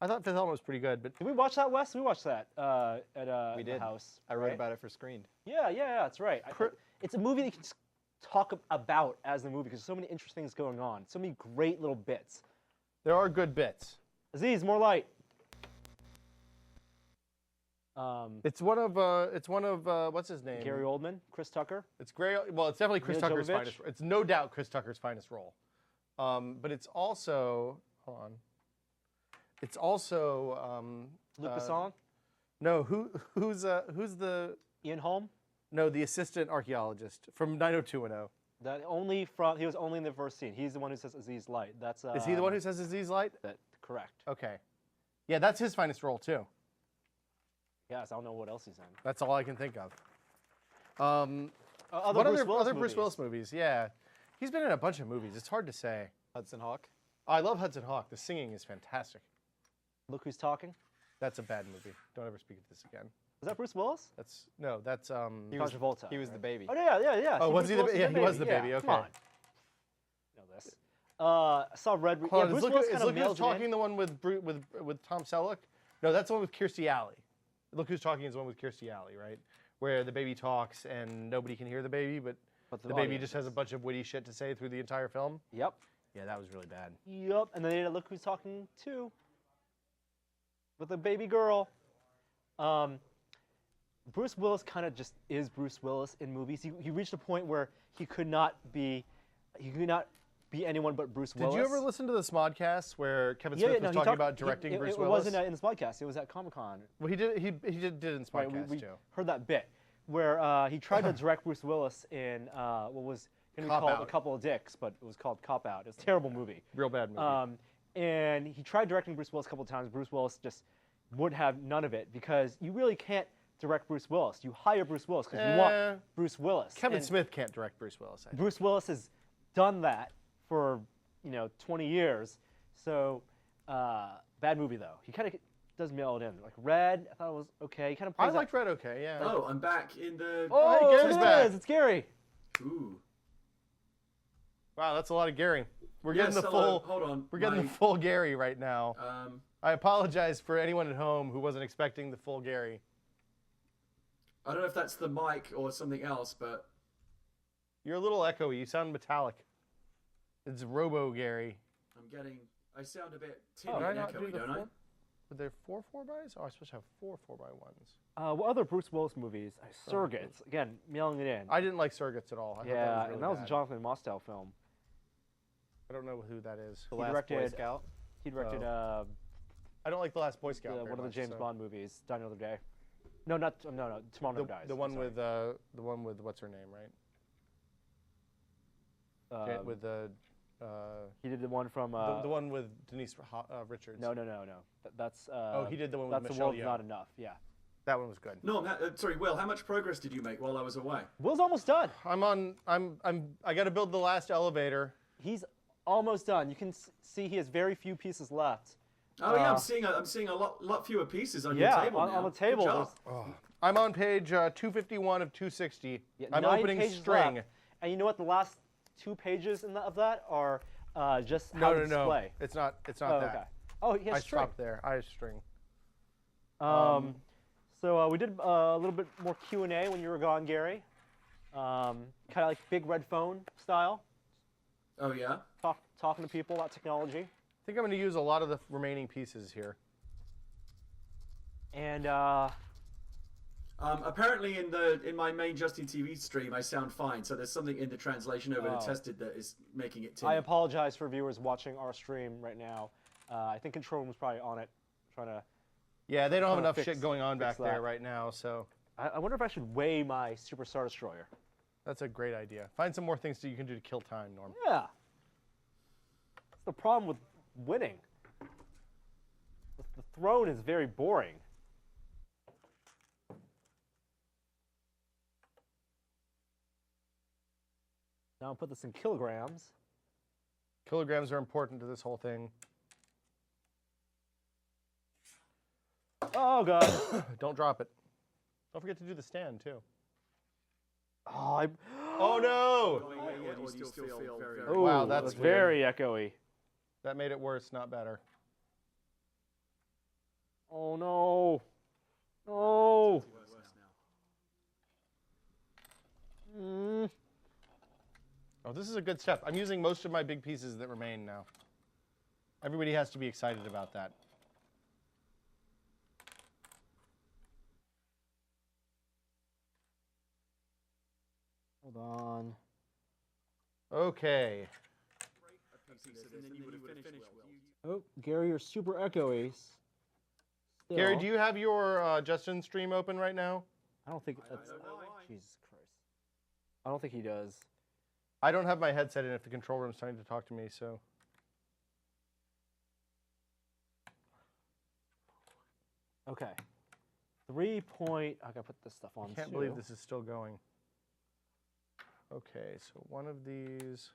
I thought Fifth Element was pretty good, but Did we watch that, Wes? We watched that at We the did. house. I wrote right? about it for Screened. Yeah, that's right. It's a movie that you can just talk about as the movie because there's so many interesting things going on. So many great little bits. there are good bits. Aziz, more light. It's one of what's his name? Gary Oldman, Chris Tucker. It's Gray. Well, it's definitely Chris Mila Tucker's Jovovich? finest. It's no doubt Chris Tucker's finest role. But it's also hold on. It's also Luc Besson, no who's the Ian Holm. the assistant archaeologist from 90210. He was only in the first scene. He's the one who says Aziz light. That's Is he the one who says Aziz Light? that correct? Okay. Yeah, that's his finest role too. Yes, I don't know what else he's in. That's all I can think of. Other What Bruce other Willis Bruce movies. Willis movies? Yeah, he's been in a bunch of movies. It's hard to say. Hudson Hawk? I love Hudson Hawk. The singing is fantastic. Look Who's Talking. That's a bad movie. Don't ever speak of this again. Is that Bruce Willis? That's that's He was, Travolta. he was the baby. Oh yeah. Oh, See, was Bruce he the Willis ba- is yeah, he was the Yeah, baby, Come okay. on. Know this. I saw Red. Hold Yeah, on, Bruce is Willis Look kind of Who's nails it in. Talking the one with Tom Selleck? No, that's the one with Kirstie Alley. Look Who's Talking is the one with Kirstie Alley, right? Where the baby talks and nobody can hear the baby, but the baby audience just has a bunch of witty shit to say through the entire film. Yep. Yeah, that was really bad. Yep. And then they did Look Who's Talking 2 with a baby girl. Bruce Willis kind of just is Bruce Willis in movies. He reached a point where he could not be anyone but Bruce Willis. Did you ever listen to the Smodcast where Kevin Yeah, Smith no, was he talking talked- about directing it, Bruce it Willis? wasn't in this podcast. It was at Comic-Con. Well, he did in Smodcast Right, we too. heard that bit where he tried to direct Bruce Willis in what was going to be Cop called Out. A Couple of Dicks, but it was called Cop Out. It's a terrible movie. Real bad movie. And he tried directing Bruce Willis a couple of times. Bruce Willis just would have none of it because you really can't direct Bruce Willis. You hire Bruce Willis because you want Bruce Willis. Kevin And Smith can't direct Bruce Willis. I think. Bruce Willis has done that for 20 years. So bad movie though. He kind of does mail it in. Like Red, I thought it was okay. He kind of I plays liked Red okay, yeah. Oh, I'm back in the. Oh, Hey, Gary's look at back. this. It's Gary. Ooh. Wow, that's a lot of Gary. We're Yes, getting the hello. full. Hold on. We're getting My, the full Gary right now. I apologize for anyone at home who wasn't expecting the full Gary. I don't know if that's the mic or something else, but You're a little echoey. You sound metallic. It's Robo Gary. I sound a bit tinny Did I and not do echoey, the don't I? four? Were there 4 4x? Oh, I'm supposed to have 4 4x1s. What other Bruce Willis movies? Surrogates. Again, mailing it in. I didn't like Surrogates at all. I thought yeah, that was really and that was a bad. Jonathan Mostow film. I don't know who that is. The He Last Boy directed- Scout. He directed I don't like The Last Boy Scout. very one of the much, James so. Bond movies, Die Another Day. No, not no. Tomorrow Never Dies. The one sorry. with what's her name, right? Um, With the he did the one from. the one with Denise Richards. No. That's. He did the one with That's Michelle The World's Yeoh. Not Enough. Yeah. That one was good. No, sorry, Will. How much progress did you make while I was away? Will's almost done. I got to build the last elevator. He's almost done. You can see he has very few pieces left. Oh yeah, I'm seeing a lot fewer pieces on your Yeah, table now. on the Good table. job. I'm on page 251 of 260. Yeah, I'm 9 opening pages string. left. And you know what? The last 2 pages of that are just No, how no, to no. display. It's not. It's Oh, not that. okay. Oh, he has I string. stopped there. I have string. So we did a little bit more Q&A when you were gone, Gary. Kind of like big red phone style, Oh yeah. talking to people about technology. I think I'm going to use a lot of the remaining pieces here. And Apparently, in my main Justin TV stream, I sound fine. So there's something in the translation over Oh. the tested that is making it. I tinny. apologize for viewers watching our stream right now. I think Control Room was probably on it, trying to. Yeah, they don't have Trying to enough fix- shit going on fix back there that. right now, so I wonder if I should weigh my Super Star Destroyer. that's a great idea. Find some more things that you can do to kill time, Norm. Yeah. That's the problem with winning. The throne is very boring. Now I'll put this in kilograms. Kilograms are important to this whole thing. Oh god. Don't drop it. Don't forget to do the stand, too. Oh, I. Oh, no! Or do you still feel very? Oh, Wow, that's weird. very echoey. That made it worse, not better. Oh no. No. Mm. Oh, this is a good step. I'm using most of my big pieces that remain now. Everybody has to be excited about that. Hold on. Okay. And then you would have finished well. Oh, Gary, you're super echoey. Gary, Still. do you have your Justin stream open right now? I don't think that's. don't know why. Jesus Christ. I don't think he does. I don't have my headset in if the control room's trying to talk to me, so. Okay. 3 point. I gotta put this stuff on. I can't too. believe this is still going. Okay, so one of these,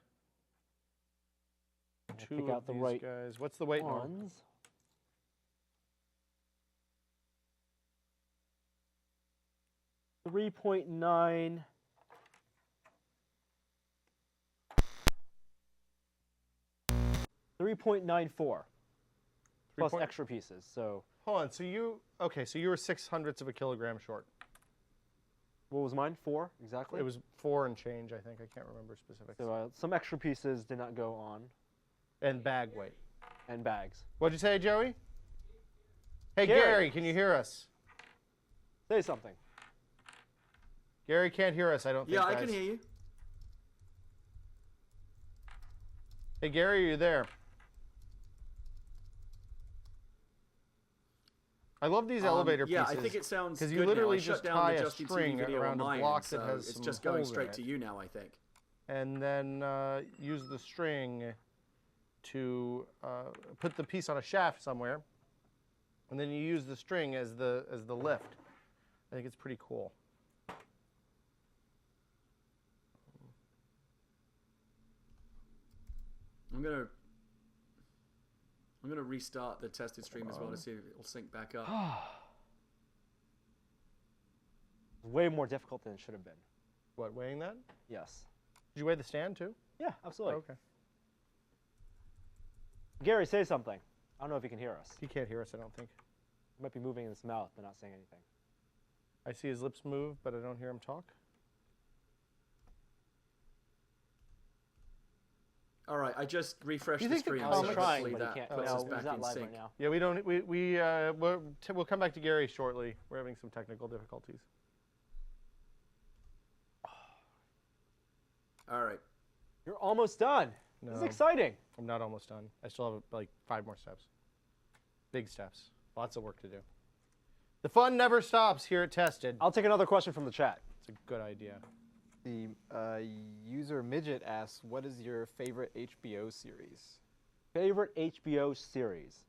I'll two pick of out the these right guys. What's the weight, Norm? ones. $3.9. 3.94 plus 3 point- extra pieces. So Hold on, so you were 600ths of a kilogram short. what was mine? 4 exactly. It was 4 and change, I think. I can't remember specifics. So some extra pieces did not go on, And bag weight. and bags. What'd you say, Joey? Hey, Gary. Gary, can you hear us? Say something. Gary can't hear us, I don't think, Yeah, I guys. can hear you. Hey, Gary, are you there? I love these elevator yeah, pieces. I think it sounds 'cause good you now. literally I shut just down tie the a Justin string TV video around on a mine, block so that has it's some just going holes in straight it. to you now, I think. And then use the string to put the piece on a shaft somewhere, and then you use the string as the lift. I think it's pretty cool. I'm gonna restart the tested stream as well to see if it'll sync back up. Way more difficult than it should have been. What, weighing that? Yes. Did you weigh the stand too? Yeah, absolutely. Okay. Gary, say something. I don't know if you can hear us. He can't hear us, I don't think. He might be moving his mouth, but not saying anything. I see his lips move, but I don't hear him talk. All right, I just refreshed You the think the stream. I was comics- trying, hopefully but he that can't. puts No, us he's back not in live sync. right now. Yeah, we don't. We'll come back to Gary shortly. We're having some technical difficulties. All right. You're almost done. This is No. exciting. I'm not almost done. I still have like 5 more steps. Big steps. Lots of work to do. The fun never stops here at Tested. I'll take another question from the chat. It's a good idea. The user Midget asks, what is your favorite HBO series? Favorite HBO series?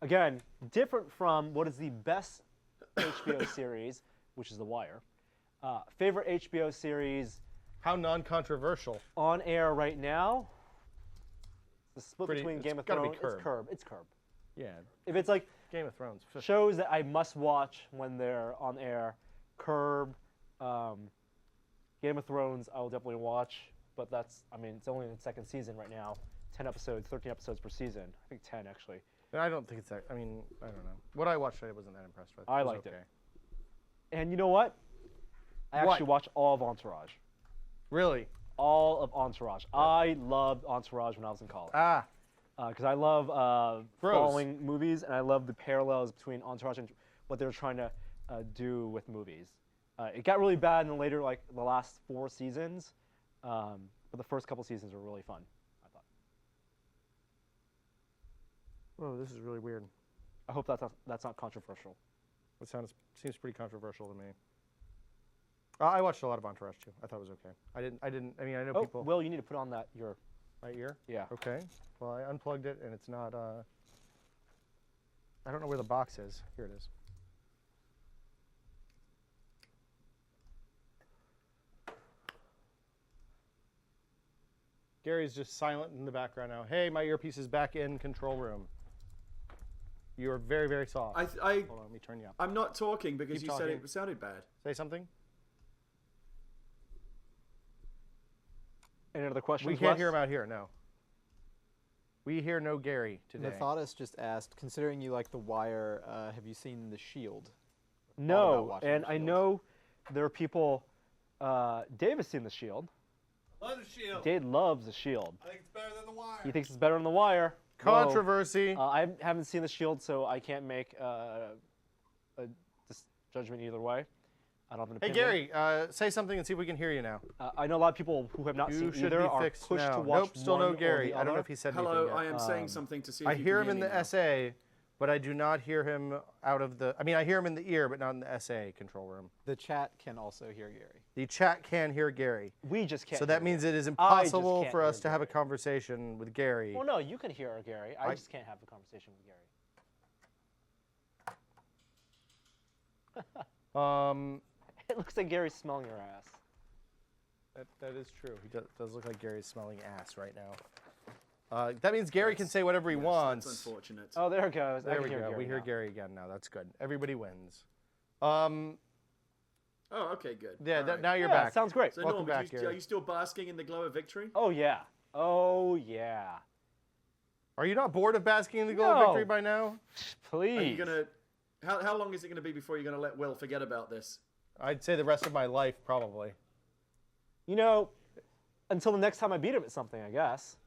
Again, different from what is the best HBO series, which is The Wire. Favorite HBO series How non-controversial. on air right now? The split Pretty- between it's Game of gotta be Thrones. Curb. It's Curb. It's Curb. Yeah, If it's like Game of Thrones. shows that I must watch when they're on air, Curb, Game of Thrones, I will definitely watch. But that's, I mean, it's only in its second season right now. 10 episodes, 13 episodes per season. I think 10 actually. I don't think it's that. I mean, I don't know. What I watched, I wasn't that impressed with. I was liked it. okay. And you know what? I What? actually watched all of Entourage. Really? All of Entourage. I loved Entourage when I was in college. Ah, Because I love Bros. following movies, and I love the parallels between Entourage and what they were trying to do with movies. It got really bad in the later, like the last 4 seasons, but the first couple seasons were really fun, I thought. oh, this is really weird. I hope that's not controversial. That seems pretty controversial to me. I watched a lot of Entourage too. I thought it was okay. I mean, I know Oh, people. Will, you need to put on that your Right ear? yeah. Okay. Well, I unplugged it and it's not. I don't know where the box is. Here it is. Gary's just silent in the background now. Hey, my earpiece is back in control room. You are very, very soft. Hold on, let me turn you up. I'm not talking because Keep you said talking. it sounded bad. Say something. Any other questions? We can't Wes? hear him out here. No. We hear no Gary today. Mathodis just asked, considering you like The Wire, have you seen The Shield? about No, watching and The I Shield. know there are people. Dave has seen The Shield. Love the Shield. Dave loves The Shield. I think it's better than The Wire. He thinks it's better than The Wire. Whoa. Controversy. I haven't seen The Shield, so I can't make a judgment either way. I don't have an Hey, opinion. Gary, say something and see if we can hear you now. I know a lot of people who have not You seen should either be are fixed pushed now. to watch Nope, still one no or Gary. the I don't know other. if he said Hello, anything I yet. am saying something to see if I you hear can him in me the now. SA, but I do not hear him out of the. I mean, I hear him in the ear, but not in the SA control room. The chat can also hear Gary. The chat can hear Gary. We just can't. So that hear means you. it is I just impossible can't for hear us to have a Gary. conversation with Gary. Well, no, you can hear Gary. I I- just can't have a conversation with Gary. It looks like Gary's smelling your ass. That is true. He does look like Gary's smelling ass right now. That means Gary can say whatever he Yes, wants. That's unfortunate. Oh, there it goes. I There can we hear go. Gary We hear now. Gary again now. That's good. Everybody wins. Oh, okay, good. Yeah, All right. now you're Yeah, back. sounds great. So, Welcome Norm, back, are Gary. you still basking in the glow of victory? Oh yeah. Oh yeah. Are you not bored of basking in the glow of No. victory by now? Please. Are you gonna? How long is it gonna be before you're gonna let Will forget about this? I'd say the rest of my life, probably. You know, until the next time I beat him at something, I guess.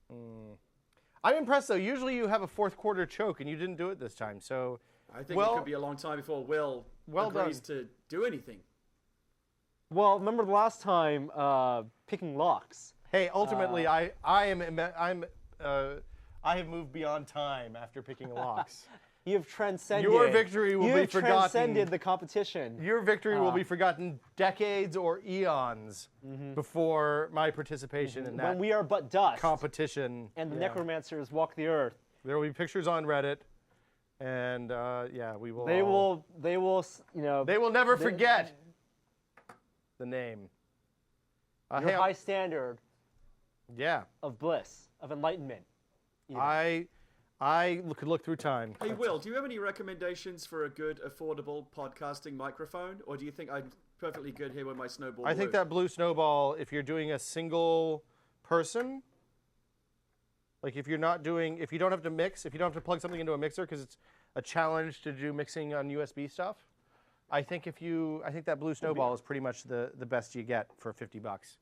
I'm impressed, though. Usually you have a fourth quarter choke, and you didn't do it this time. So, I think Well- it could be a long time before Will Well agrees done. to do anything. Well, remember the last time picking locks? hey, ultimately, I have moved beyond time after picking locks. You have transcended. Your victory will you be have forgotten. transcended the competition. Your victory will be forgotten decades or eons before my participation in that when we are but dust, competition. and the Yeah. necromancers walk the earth. There will be pictures on Reddit, and yeah, we will. They all- will, you know. They will never they- forget the name. your hey, high standard yeah, of bliss, of enlightenment. even. I could look through time. Hey, Will, do you have any recommendations for a good, affordable podcasting microphone, or do you think I'm perfectly good here with my Snowball? I think Blue? that Blue Snowball, if you're doing a single person, like if you don't have to mix, if you don't have to plug something into a mixer because it's a challenge to do mixing on USB stuff, I think that Blue Snowball is pretty much the best you get for $50.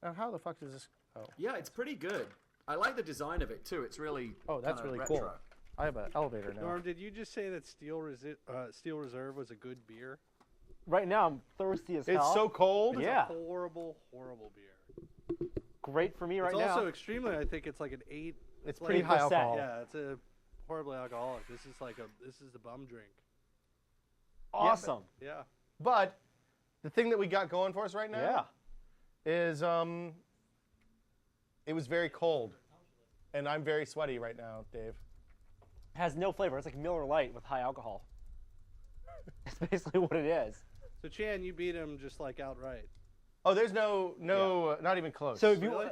Now, how the fuck does this? Oh, Yeah, it's pretty good. I like the design of it too. It's really. that's kinda really retro. cool. I have an elevator now. Norm, did you just say that Steel Reserve was a good beer? Right now, I'm thirsty as It's hell. so cold. Yeah. Horrible, horrible beer. Great for me right It's now. also extremely. I think it's like an 8. It's like- pretty high 8%. alcohol. Yeah, it's a horribly alcoholic. This is the bum drink. awesome. Yeah. But the thing that we got going for us right now Yeah. is it was very cold, and I'm very sweaty right now, Dave. Has no flavor. It's like Miller Lite with high alcohol. That's basically what it is. So Chan, you beat him just like outright. Oh, there's no, not even close. So if you, Really?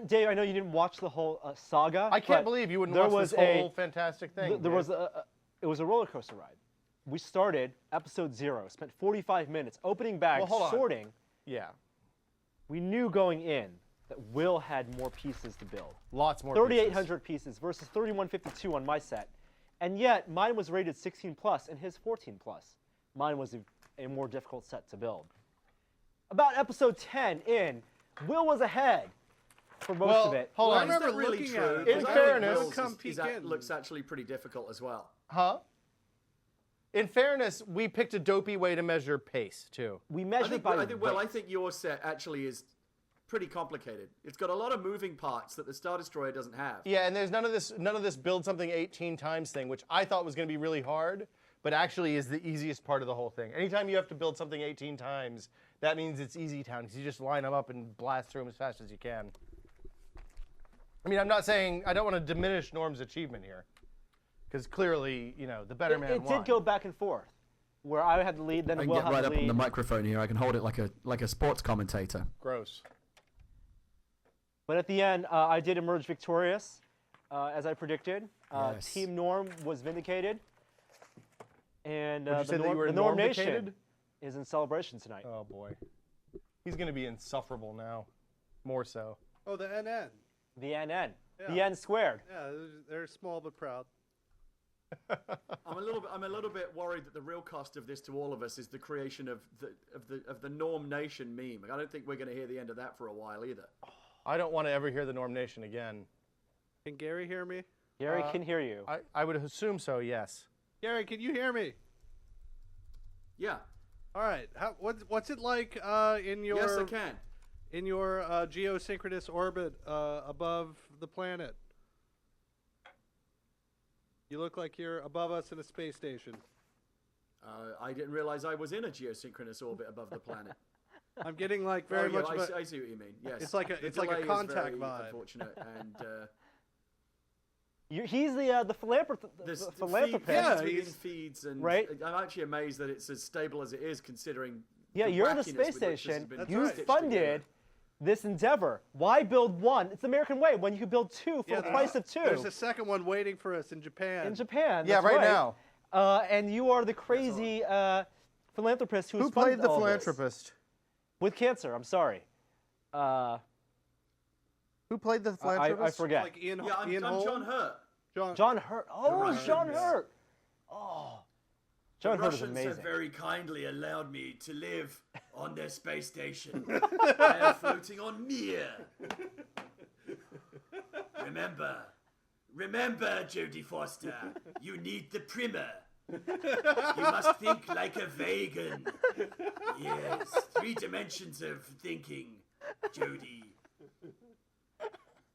Dave, I know you didn't watch the whole saga. I can't but believe you wouldn't there watch was this a- whole fantastic thing. There dude. was it was a roller coaster ride. We started episode 0, spent 45 minutes opening bags, Well, hold on. sorting. yeah. We knew going in that Will had more pieces to build. Lots more. 3,800 pieces versus 3,152 on my set. And yet, mine was rated 16 plus and his 14 plus. Mine was a more difficult set to build. About episode 10 in, Will was ahead for most of it. Hold Well, I on. remember Is that really looking true? at it. In Because I think fairness- Will's Come peek in. looks actually pretty difficult as well. Huh? In fairness, we picked a dopey way to measure pace too. We I measured think, by I think, Will, I weight. think your set actually is pretty complicated. It's got a lot of moving parts that the Star Destroyer doesn't have. Yeah, and there's none of this build something 18 times thing, which I thought was going to be really hard, but actually is the easiest part of the whole thing. Anytime you have to build something 18 times, that means it's easy town because you just line them up and blast through them as fast as you can. I mean, I'm not saying I don't want to diminish Norm's achievement here, because clearly, you know, the better man It won. did go back and forth, where I had the lead, then I can Will get had right the up on lead. the microphone here. I can hold it like a sports commentator. Gross. But at the end, I did emerge victorious, as I predicted. Yes. Team Norm was vindicated. And Would you the say that Norm, you were the Norm Norm-dicated? Nation is in celebration tonight. Oh boy, he's going to be insufferable now, more so. Oh, the NN. The NN. The Yeah. N squared. Yeah, they're small but proud. I'm a little bit worried that the real cost of this to all of us is the creation of the Norm Nation meme. I don't think we're going to hear the end of that for a while either. I don't want to ever hear the Norm Nation again. Can Gary hear me? Gary can hear you. I would assume so, yes. Gary, can you hear me? Yeah. All right. What's it like in your Yes, I can. in your geosynchronous orbit above the planet? You look like you're above us in a space station. I didn't realize I was in a geosynchronous orbit above the planet. I'm getting like very oh, yeah, much. I see what you mean. Yes. It's like a- The it's like a delay is contact very vibe. Unfortunate, and He's the philanthropist. the philanthropist. Yeah, feeds, he's- feeds, and Right. I'm actually amazed that it's as stable as it is, considering. Yeah, the you're the wackiness space with which this has station. been That's You right. stitched funded together. this endeavor. Why build one? It's the American way. When you can build two for the price of two There's a second one waiting for us in Japan. in Japan. Yeah, that's right now. And you are the crazy philanthropist who's Who played funded the all this. philanthropist? With cancer. I'm sorry. Who played the I philanthropist? forget. Like Ian, Yeah, I'm Ian John Holm? Hurt. John Hurt. Oh, Russians. John Hurt. Oh, John The Hurt is Russians amazing. have very kindly allowed me to live on their space station. I am floating on Mir. Remember, Jodie Foster, you need the primer. You must think like a vegan. Yes, 3 dimensions of thinking, Jodie.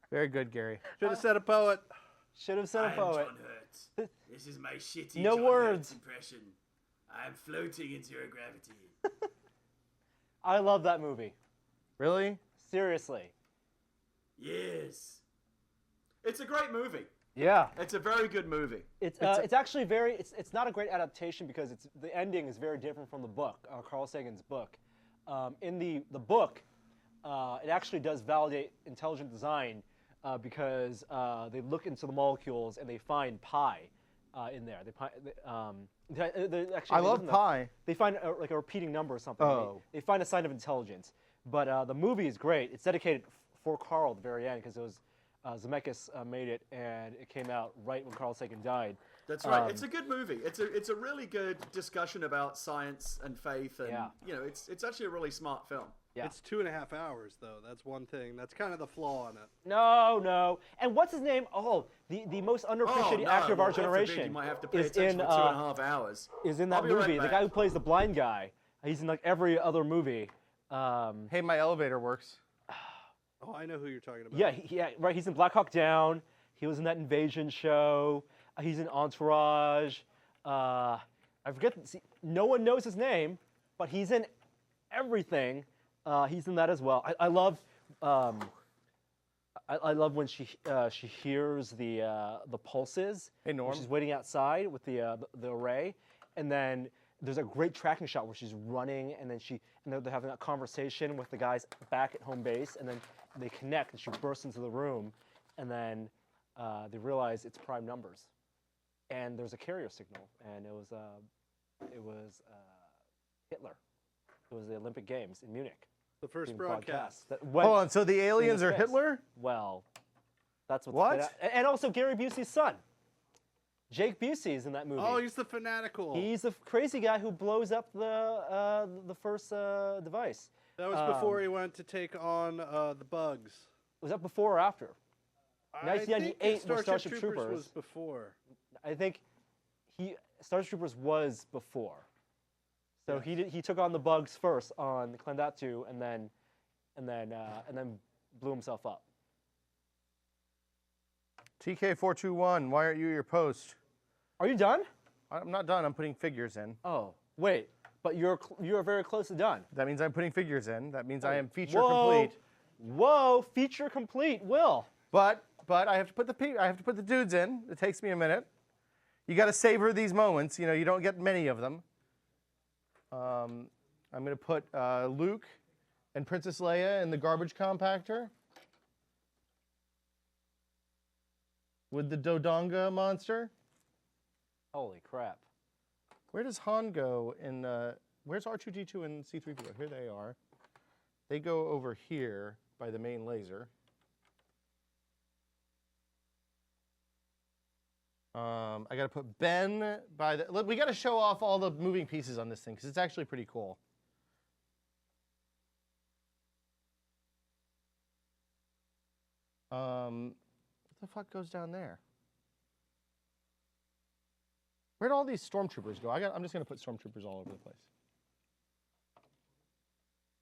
Very good, Gary. Should have said a poet. Should have said I a am poet. John Hurt. This is my shitty No John words. Hurt impression. I am floating in zero gravity. I love that movie. Really? Seriously. Yes. It's a great movie. Yeah. It's a very good movie. It's actually very. It's not a great adaptation because the ending is very different from the book, Carl Sagan's book. In the book, it actually does validate intelligent design because they look into the molecules and they find pi in there. I love pi. They find like a repeating number or something. Oh. They find a sign of intelligence. But the movie is great. It's dedicated for Carl at the very end because it was Zemeckis made it and it came out right when Carl Sagan died. That's right. It's a good movie. It's a really good discussion about science and faith, and Yeah. you know, it's actually a really smart film. Yeah. It's 2.5 hours though. That's one thing. That's kind of the flaw in it. No. And what's his name? Oh, the most underappreciated actor of our well, God forbid, generation You might have to pay is attention in for 2.5 hours. is in I'll that be right movie. The back. guy who plays the blind guy. He's in like every other movie. Hey, my elevator works. Oh, I know who you're talking about. Yeah, right. He's in Black Hawk Down. He was in that Invasion show. He's in Entourage. I forget. See, no one knows his name, but he's in everything. He's in that as well. I love. I love when she hears the pulses. Hey, Norm. When she's waiting outside with the array, and then there's a great tracking shot where she's running, and then they're having a conversation with the guys back at home base, and then they connect, and she bursts into the room, and then they realize it's prime numbers, and there's a carrier signal, and it was Hitler. It was the Olympic Games in Munich. The first Doing broadcast. podcasts that went Hold on, so the aliens are space. Hitler? Well, that's what's What? And also Gary Busey's son. Jake Busey is in that movie. Oh, he's the fanatical. He's the crazy guy who blows up the first device. That was before he went to take on the bugs. Was that before or after? I think 1998 was Starship Troopers. was before. I think Starship Troopers was before. So he took on the bugs first on Klandatu and then blew himself up. TK421, why aren't you at your post? Are you done? I'm not done. I'm putting figures in. Oh, wait. But you're very close to done. That means I'm putting figures in. That means I am feature Whoa. complete. Whoa, feature complete, Will. But I have to put the dudes in. It takes me a minute. You got to savor these moments. You know, you don't get many of them. I'm going to put Luke and Princess Leia in the garbage compactor with the Dodonga monster. Holy crap. Where does Han go in, where's R2-D2 and C-3PO? Here they are. They go over here by the main laser. I got to put Ben by the, look, we got to show off all the moving pieces on this thing because it's actually pretty cool. What the fuck goes down there? Where'd all these stormtroopers go? I'm just going to put stormtroopers all over the place.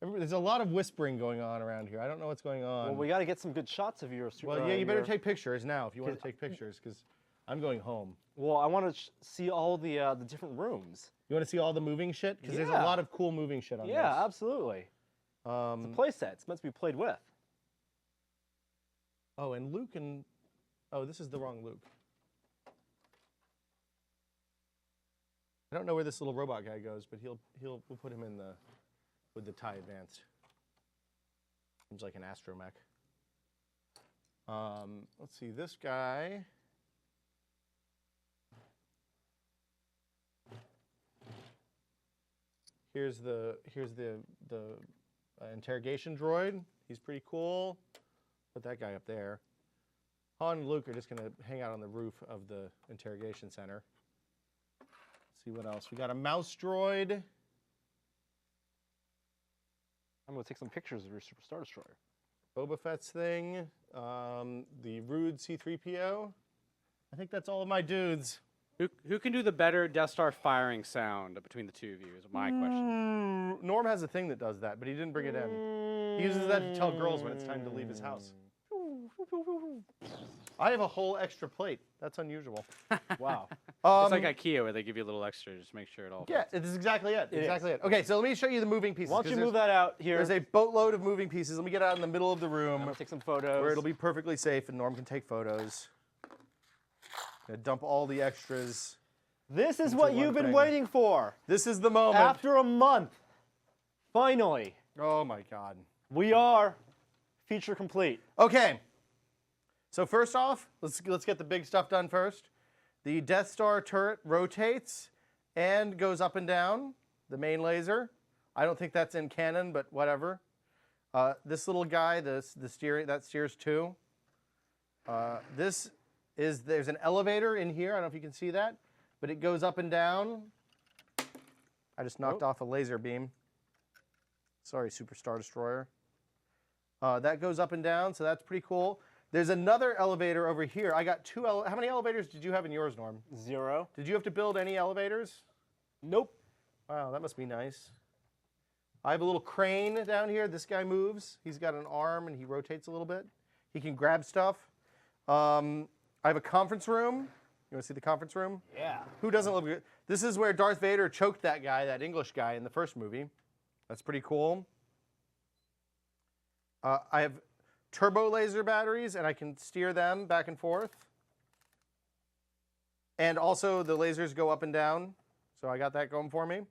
There's a lot of whispering going on around here. I don't know what's going on. Well, we got to get some good shots of your. Well, yeah, you better take pictures now if you want to take pictures, because I'm going home. Well, I want to see all the different rooms. You want to see all the moving shit? Because there's a Yeah. lot of cool moving shit on this. Yeah, absolutely. It's a play set. It's meant to be played with. Oh, and Luke and... Oh, this is the wrong Luke. I don't know where this little robot guy goes, but we'll put him in the... with the TIE Advanced. Seems like an astromech. Let's see, this guy... Here's the interrogation droid. He's pretty cool. Put that guy up there. Han and Luke are just going to hang out on the roof of the interrogation center. Let's see what else. We got a mouse droid. I'm going to take some pictures of your Super Star Destroyer. Boba Fett's thing. The Rude C-3PO. I think that's all of my dudes. Who can do the better Death Star firing sound between the two of you is my question. Norm has a thing that does that, but he didn't bring it in. He uses that to tell girls when it's time to leave his house. I have a whole extra plate. That's unusual. Wow. It's like IKEA where they give you a little extra just to make sure it all Yeah, fits. it's exactly it. It Exactly it. Okay, so let me show you the moving pieces. Why don't 'cause you there's- move that out here? There's a boatload of moving pieces. Let me get out in the middle of the I'm room going to take some photos. where it'll be perfectly safe and Norm can take photos. Gonna dump all the extras. This is into what one you've been frame. waiting for. This is the moment. After a month, finally, Oh my God. we are feature complete. Okay. So first off, let's get the big stuff done first. The Death Star turret rotates and goes up and down. The main laser. I don't think that's in canon, but whatever. This little guy, the steering that steers too. There's an elevator in here. I don't know if you can see that, but it goes up and down. I just knocked off a laser beam. Sorry, Super Star Destroyer. That goes up and down, so that's pretty cool. There's another elevator over here. I got two. How many elevators did you have in yours, Norm? 0. Did you have to build any elevators? Nope. Wow, that must be nice. I have a little crane down here. This guy moves. He's got an arm and he rotates a little bit. He can grab stuff. I have a conference room. You want to see the conference room? Yeah. Who doesn't love it? This is where Darth Vader choked that guy, that English guy in the first movie. That's pretty cool. I have turbo laser batteries, and I can steer them back and forth. And also, the lasers go up and down, so I got that going for me.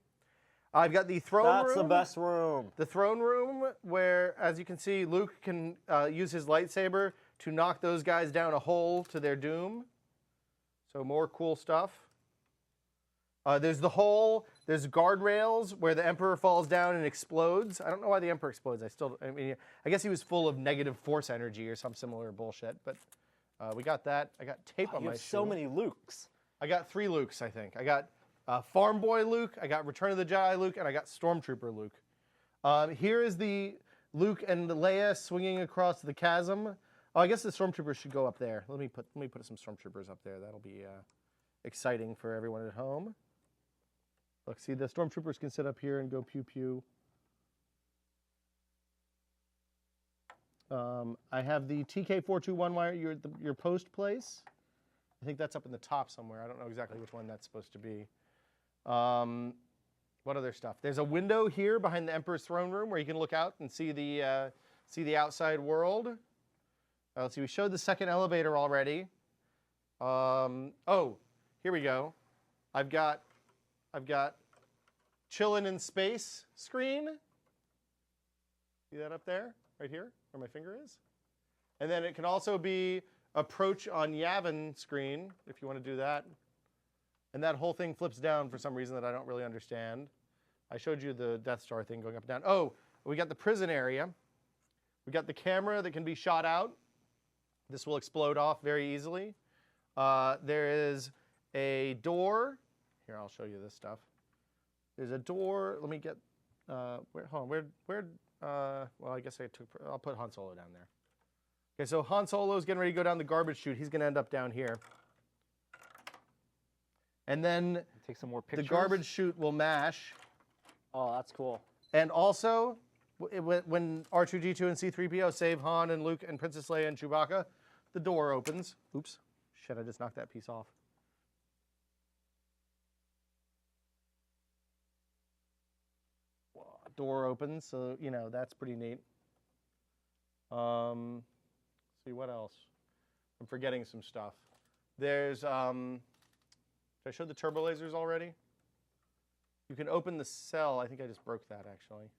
I've got the throne room. That's the best room. The throne room, where, as you can see, Luke can use his lightsaber to knock those guys down a hole to their doom. So more cool stuff. There's the hole There's guardrails where the Emperor falls down and explodes. I don't know why the Emperor explodes. I mean, I guess he was full of negative force energy or some similar bullshit. But we got that. I got tape on You my have so shoe. many Lukes. I got 3 Lukes, I think. I got Farm Boy Luke, I got Return of the Jedi Luke, and I got Stormtrooper Luke. Here is the Luke and Leia swinging across the chasm. Oh, I guess the Stormtroopers should go up there. Let me put some Stormtroopers up there. That'll be exciting for everyone at home. Look, see, the Stormtroopers can sit up here and go pew pew. I have the TK421 wire, your post place. I think that's up in the top somewhere. I don't know exactly which one that's supposed to be. What other stuff? There's a window here behind the Emperor's throne room where you can look out and see the outside world. Let's see. We showed the second elevator already. Oh, here we go. I've got chillin' in space screen. See that up there, right here, where my finger is? And then it can also be approach on Yavin screen if you want to do that. And that whole thing flips down for some reason that I don't really understand. I showed you the Death Star thing going up and down. Oh, we got the prison area. We got the camera that can be shot out. This will explode off very easily. There is a door. Here, I'll show you this stuff. There's a door. Let me get. Hold on. Well, I guess I'll put Han Solo down there. Okay, so Han Solo's getting ready to go down the garbage chute. He's going to end up down here. And then Take some more pictures. the garbage chute will mash. Oh, that's cool. And also, when R2-D2 and C-3PO save Han and Luke and Princess Leia and Chewbacca, the door opens. Oops. Shit, I just knocked that piece off. Door opens, so, you know, that's pretty neat. See, what else? I'm forgetting some stuff. There's, did I show the turbo lasers already? You can open the cell. I think I just broke that, actually.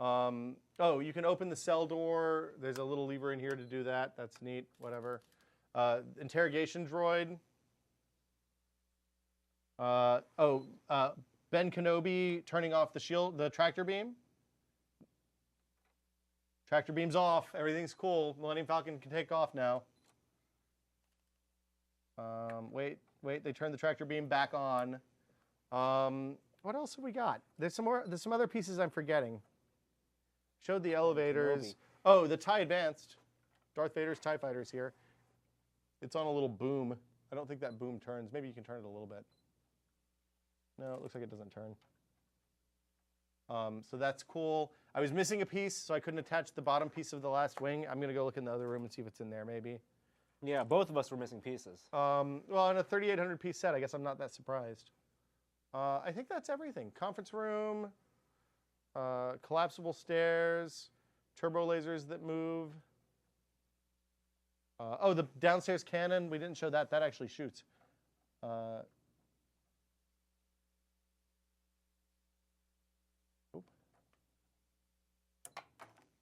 Oh, you can open the cell door. There's a little lever in here to do that. That's neat, whatever. Interrogation droid. Ben Kenobi turning off the shield, the tractor beam. Tractor beam's off. Everything's cool. Millennium Falcon can take off now. Wait. They turned the tractor beam back on. What else have we got? There's some other pieces I'm forgetting. Showed the elevators. Kenobi. Oh, the TIE Advanced. Darth Vader's TIE Fighter's here. It's on a little boom. I don't think that boom turns. Maybe you can turn it a little bit. No, it looks like it doesn't turn. So that's cool. I was missing a piece, so I couldn't attach the bottom piece of the last wing. I'm going to go look in the other room and see if it's in there, maybe. Yeah, both of us were missing pieces. Well, on a 3,800 piece set, I guess I'm not that surprised. I think that's everything. Conference room, collapsible stairs, turbo lasers that move. Oh, the downstairs cannon. We didn't show that. That actually shoots.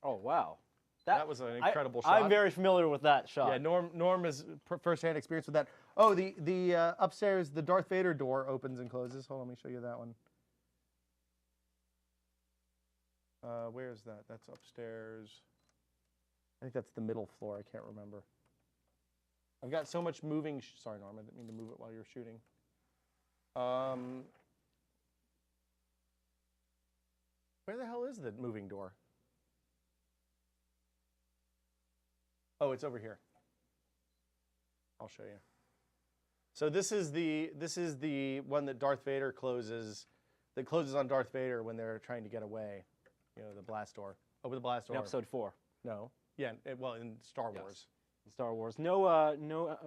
Oh, wow. That was an incredible shot. I'm very familiar with that shot. Yeah, Norm is first-hand experience with that. Oh, the upstairs, the Darth Vader door opens and closes. Hold on, let me show you that one. Where is that? That's upstairs. I think that's the middle floor. I can't remember. I've got so much moving. Sorry, Norm, I didn't mean to move it while you were shooting. Where the hell is the moving door? Oh, it's over here. I'll show you. So this is the one that Darth Vader closes, that closes on Darth Vader when they're trying to get away. You know, the blast door. Open the blast door. In episode 4. No. Yeah. Well, in Star Yes. Wars. In Star Wars. No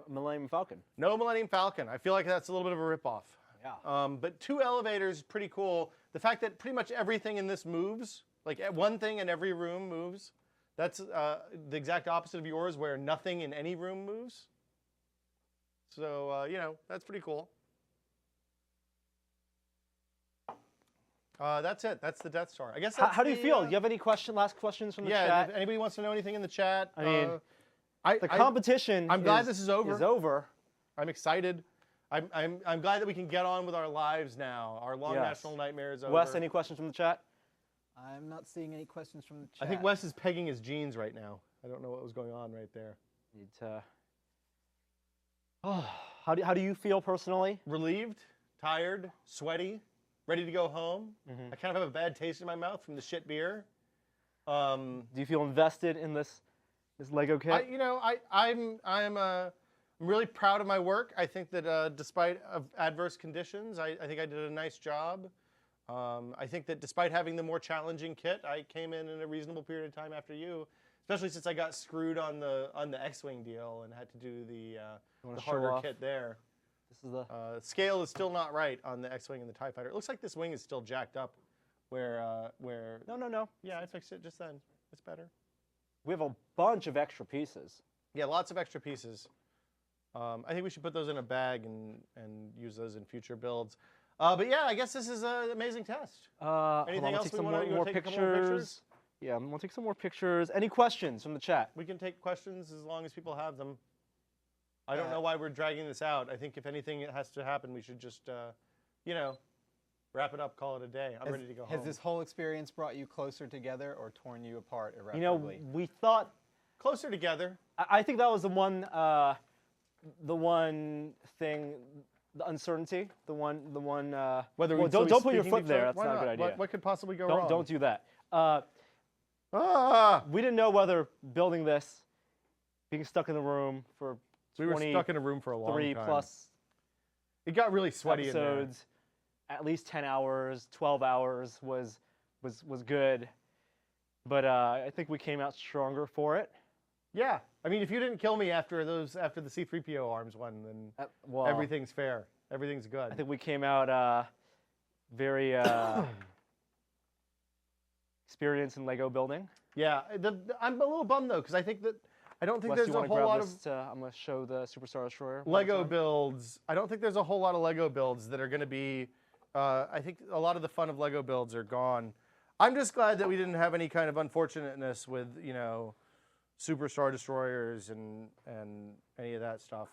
Millennium Falcon. No Millennium Falcon. I feel like that's a little bit of a ripoff. Yeah. But 2 elevators, pretty cool. The fact that pretty much everything in this moves, like one thing in every room moves. That's the exact opposite of yours, where nothing in any room moves. So, you know, that's pretty cool. That's it. That's the Death Star. I guess that's How do you feel? Do you have any last questions from the yeah, chat? if anybody wants to know anything in the chat. I mean, the competition I'm glad this is over. Is over. I'm excited. I'm glad that we can get on with our lives now. Our long Yes. national nightmare is over. Wes, any questions from the chat? I'm not seeing any questions from the chat. I think Wes is pegging his jeans right now. I don't know what was going on right there. Need to. Oh, how do you feel personally? Relieved, tired, sweaty, ready to go home. Mm-hmm. I kind of have a bad taste in my mouth from the shit beer. Do you feel invested in this Lego kit? I'm really proud of my work. I think that despite of adverse conditions, I think I did a nice job. I think that despite having the more challenging kit, I came in a reasonable period of time after you, especially since I got screwed on the X-wing deal and had to do the show harder off? kit there. This is the. Scale is still not right on the X-wing and the TIE Fighter. It looks like this wing is still jacked up. Where No. yeah, I fixed it just then. It's better. We have a bunch of extra pieces. Yeah, lots of extra pieces. I think we should put those in a bag and use those in future builds. But yeah, I guess this is an amazing test. Anything else take we some wanna- you more wanna take a couple more pictures? pictures? Yeah, we'll take some more pictures. Any questions from the chat? We can take questions as long as people have them. I don't know why we're dragging this out. I think if anything has to happen, we should just, wrap it up, call it a day. I'm ready to go home. Has this whole experience brought you closer together or torn you apart You know, irreparably? we thought. Closer together. I think that was the one thing, the uncertainty. The one. Whether well, we'd still don't be put your speaking to foot each there. other? That's Why not a good idea. What could possibly go wrong? Don't do that. Ah! We didn't know whether building this, being stuck in the room for We were stuck in a room for a long 3 time. plus It got really sweaty in there. episodes, at least 10 hours, 12 hours was good. But I think we came out stronger for it. Yeah. I mean, if you didn't kill me after the C-3PO arms one, then Well, everything's fair. Everything's good. I think we came out very experienced in Lego building. Yeah. I'm a little bummed though, because I don't think Wes, there's you a want to whole grab lot this? I'm going to show the Superstar Destroyer. Lego builds. I don't think there's a whole lot of Lego builds that are going to be. I think a lot of the fun of Lego builds are gone. I'm just glad that we didn't have any kind of unfortunateness with Superstar Destroyers and any of that stuff.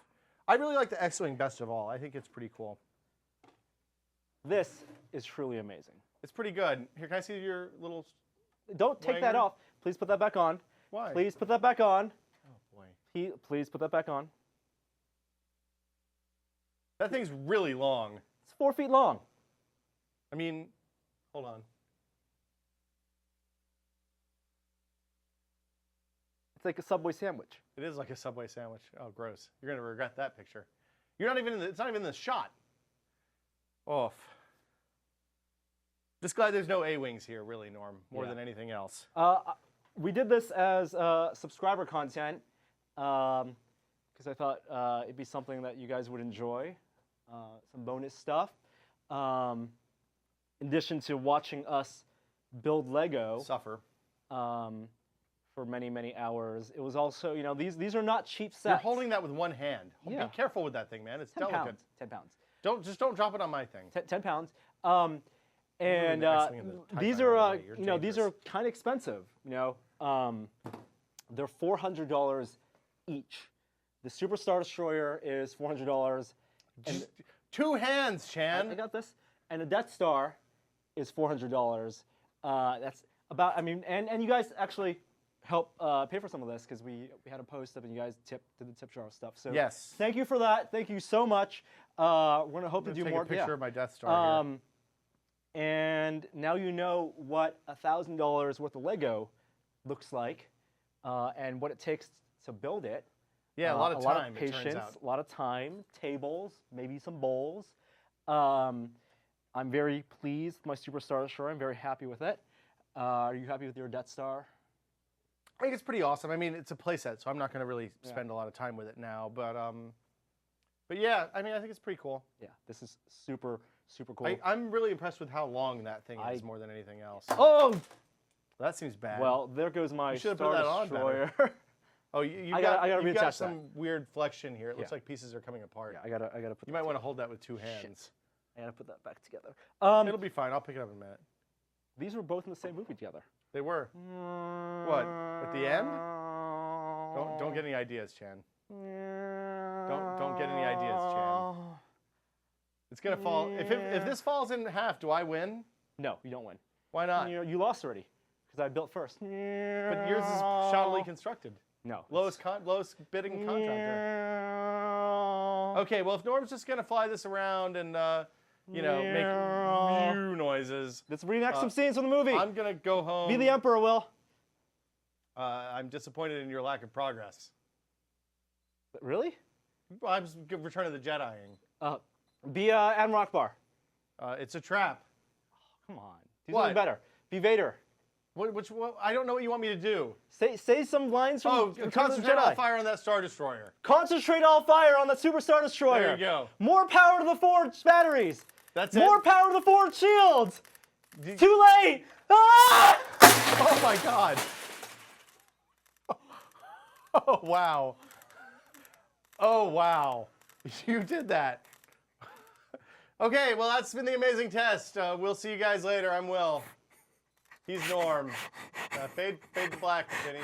I really like the X-wing best of all. I think it's pretty cool. This is truly amazing. It's pretty good. Here, can I see your little? Don't take that Wanger? off. Please put that back on. Why? Please put that back on. Oh boy. Please put that back on. That thing's really long. It's 4 feet long. I mean, hold on. It's like a Subway sandwich. It is like a Subway sandwich. Oh, gross. You're gonna regret that picture. You're not even. It's not even in the shot. Oof. Just glad there's no A-wings here, really, Norm, more than anything else. We did this as subscriber content because I thought it'd be something that you guys would enjoy, some bonus stuff. In addition to watching us build Lego Suffer. for many, many hours, it was also, these are not cheap sets. You're holding that with one hand. Yeah. Be careful with that thing, man. It's 10 delicate. pounds. 10 pounds. Don't drop it on my thing. 10 pounds. Ruin And the X-wing and the TIE these Fighter are, already. You're these dangerous. are kind of expensive. They're $400 each. The Superstar Destroyer is $400. And Two hands, I Chan. got this. And the Death Star is $400. That's about. And you guys actually help pay for some of this because we had a post up and you guys did the tip jar stuff. So Yes. thank you for that. Thank you so much. We're gonna hope to do Take more. a picture yeah. of my Death Star here. And now you know what $1,000 worth of Lego looks like, and what it takes to build it. Yeah, a lot of time. patience, it turns out. a lot of time, tables, maybe some bowls. I'm very pleased with my Superstar Destroyer. I'm very happy with it. Are you happy with your Death Star? I think it's pretty awesome. I mean, it's a playset, so I'm not going to really spend a lot of time with it now. But yeah, I mean, I think it's pretty cool. Yeah, this is super, super cool. I'm really impressed with how long that thing is more than anything else. Oh, That seems bad. well, there goes my You should've put Star that on better. Destroyer. oh, you've I got, gotta you've got reattach some weird flexion here. It looks Yeah. like pieces are coming apart. I gotta put. You might want to hold that with two hands. I gotta put that back together. It'll be fine. I'll pick it up in a minute. These were both in the same movie together. They were. What? At the end? Don't get any ideas, Chan. Don't get any ideas, Chan. It's gonna fall. If this falls in half, do I win? No, you don't win. Why not? You lost already because I built first. But yours is shoddily constructed. No. Lowest bidding contractor. Okay, well if Norm's just gonna fly this around and make mew noises, Let's reenact some scenes from the movie. I'm gonna go home. Be the Emperor, Will. I'm disappointed in your lack of progress. Really? Well, I'm just Return of the Jediing. Be Admiral Akbar. It's a trap. Come on. Do What? something better. Be Vader. Which I don't know what you want me to do. Say some lines from Return of the Concentrate all Jedi. fire on that Star Destroyer. Concentrate all fire on the Super Star Destroyer. There you go. More power to the Forge batteries. That's More it. power to the Forge shields. Too late. Ah! Oh my God. Oh wow. Oh wow. You did that. Okay, well that's been the amazing test. We'll see you guys later. I'm Will. He's Norm. Fade to black, Vinny.